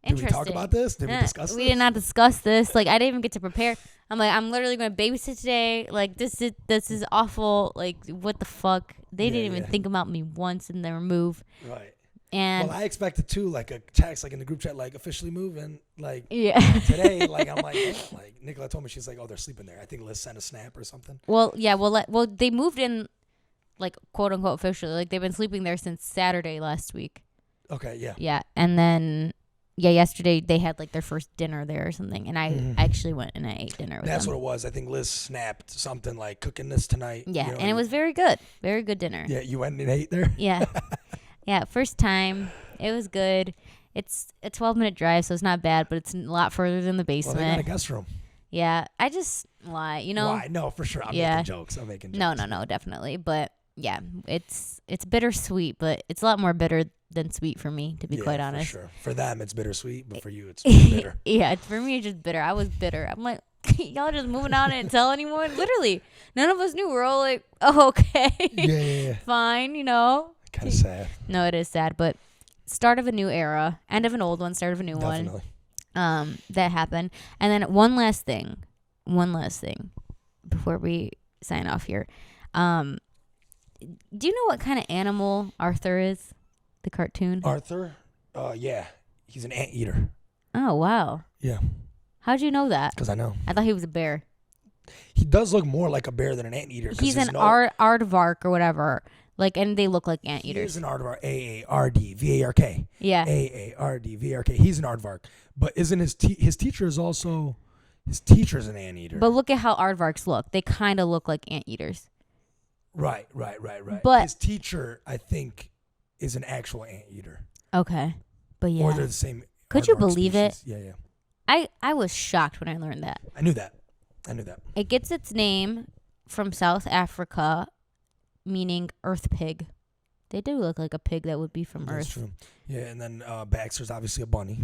Did we talk about this? Did we discuss this? We did not discuss this. Like, I didn't even get to prepare. I'm like, I'm literally going to babysit today. Like, this is awful. Like, what the fuck? They didn't even think about me once in their move. Right. And well, I expected too, like a text, like in the group chat, like officially moving, like today. Like I'm like Nicola told me, she's like, oh, they're sleeping there. I think Liz sent a snap or something. Well, yeah, well, they moved in, like quote unquote officially. Like they've been sleeping there since Saturday last week. Okay, yeah. Yeah, and then yesterday they had like their first dinner there or something, and I actually went and I ate dinner with them. That's what it was. I think Liz snapped something like cooking this tonight. Yeah, and it was very good dinner. Yeah, you went and ate there. Yeah. Yeah, first time. It was good. It's a 12-minute drive, so it's not bad, but it's a lot further than the basement. Well, they got a guest room. Yeah, I just lie, you know. Why? No, for sure. I'm making jokes. No, definitely. But yeah, it's bittersweet, but it's a lot more bitter than sweet for me, to be quite honest. For sure. For them, it's bittersweet, but for you, it's bitter. Yeah, for me, it's just bitter. I was bitter. I'm like, y'all just moving on and tell anyone? Literally, none of us knew. We're all like, oh, okay. Yeah. Fine, you know. Kind of sad. No, it is sad, but start of a new era, end of an old one, start of a new one. That happened. And then one last thing before we sign off here. Do you know what kind of animal Arthur is? The cartoon? Arthur? Yeah. He's an anteater. Oh, wow. Yeah. How'd you know that? Because I know. I thought he was a bear. He does look more like a bear than an anteater. He's an aardvark or whatever. Like, and they look like anteaters. He is an aardvark. A-A-R-D-V-A-R-K. Yeah. A-A-R-D-V-A-R-K. He's an aardvark. But isn't his teacher is also... His teacher's an anteater. But look at how aardvarks look. They kind of look like anteaters. Right. But his teacher, I think, is an actual anteater. Okay. But yeah. Or they're the same. Could you believe species. it? Yeah. I was shocked when I learned that. I knew that. It gets its name from South Africa, meaning earth pig. They do look like a pig that would be from Earth. That's true. Yeah, and then Baxter's obviously a bunny.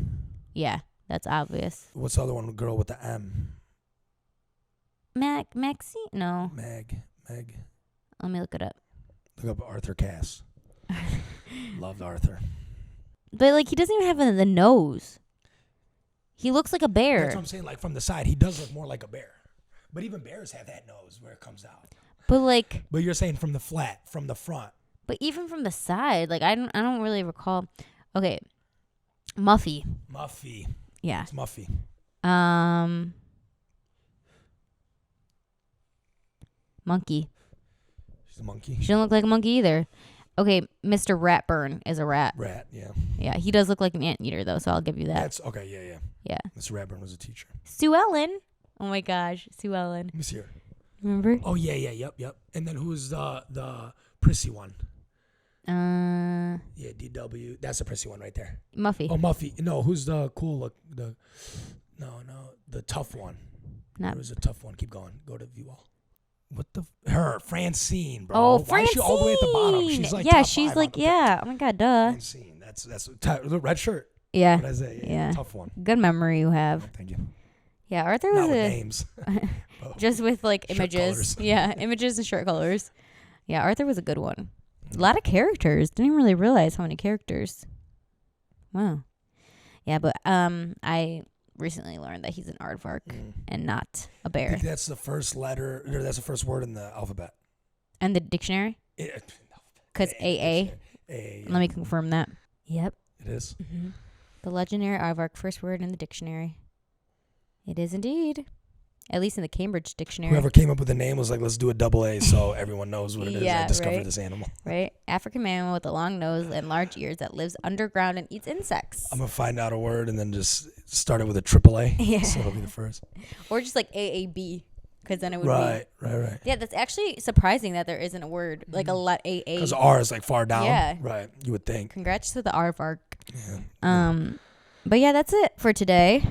Yeah, that's obvious. What's the other one? Girl with the M. Maxie? No. Meg. Let me look it up. Look up Arthur Cass. Loved Arthur. But like, he doesn't even have the nose. He looks like a bear. That's what I'm saying. Like from the side, he does look more like a bear. But even bears have that nose where it comes out. But you're saying from the front. But even from the side, like I don't really recall. Okay, Muffy. Yeah. It's Muffy. Monkey. She's a monkey. She doesn't look like a monkey either. Okay, Mr. Ratburn is a rat. Rat, yeah. Yeah, he does look like an anteater though, so I'll give you that. That's okay. Yeah. Yeah. Mr. Ratburn was a teacher. Sue Ellen. Oh my gosh, Sue Ellen. Let me see her. Remember? Oh yeah, yep. And then who's the prissy one? Yeah, DW. That's the prissy one right there. Muffy. Oh, Muffy. No, who's the cool look? The tough one. Who's the tough one? Keep going. Go to view all. What her Francine, bro. Oh, Francine. Why is she all the way at the bottom? She's like she's like Oh my god, duh. Francine. That's the red shirt. Yeah. What did I say? Yeah. Tough one. Good memory you have. Oh, thank you. Yeah, Arthur was Not with names. just with like images. Yeah, images and shirt colors. Yeah, Arthur was a good one. A lot of characters. Didn't even really realize how many characters. Wow. Yeah, but I recently learned that he's an aardvark and not a bear. I think that's the first letter. Or that's the first word in the alphabet. And the dictionary? Because AA. AA. Let me confirm that. Yep. It is. Mm-hmm. The legendary aardvark, first word in the dictionary. It is indeed. At least in the Cambridge Dictionary. Whoever came up with the name was like, let's do a AA so everyone knows what it is. I discovered this animal. Right. African mammal with a long nose and large ears that lives underground and eats insects. I'm going to find out a word and then just start it with a AAA. Yeah. So it'll be the first. Or just like AAB. Because then it would be. Right. Yeah, that's actually surprising that there isn't a word. Like a let AA. Because R is like far down. Yeah. Right. You would think. Congrats to the aardvark. Yeah. But yeah, that's it for today.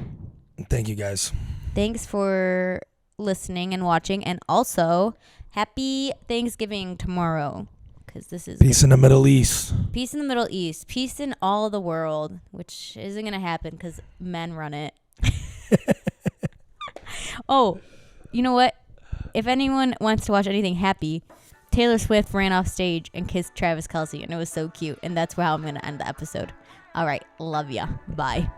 Thank you guys. Thanks for listening and watching, and also happy Thanksgiving tomorrow, because this is peace in the Middle East. Peace in the Middle East. Peace in all the world, which isn't gonna happen because men run it. Oh, you know what? If anyone wants to watch anything happy, Taylor Swift ran off stage and kissed Travis Kelce, and it was so cute, and that's how I'm gonna end the episode. All right, love ya. Bye.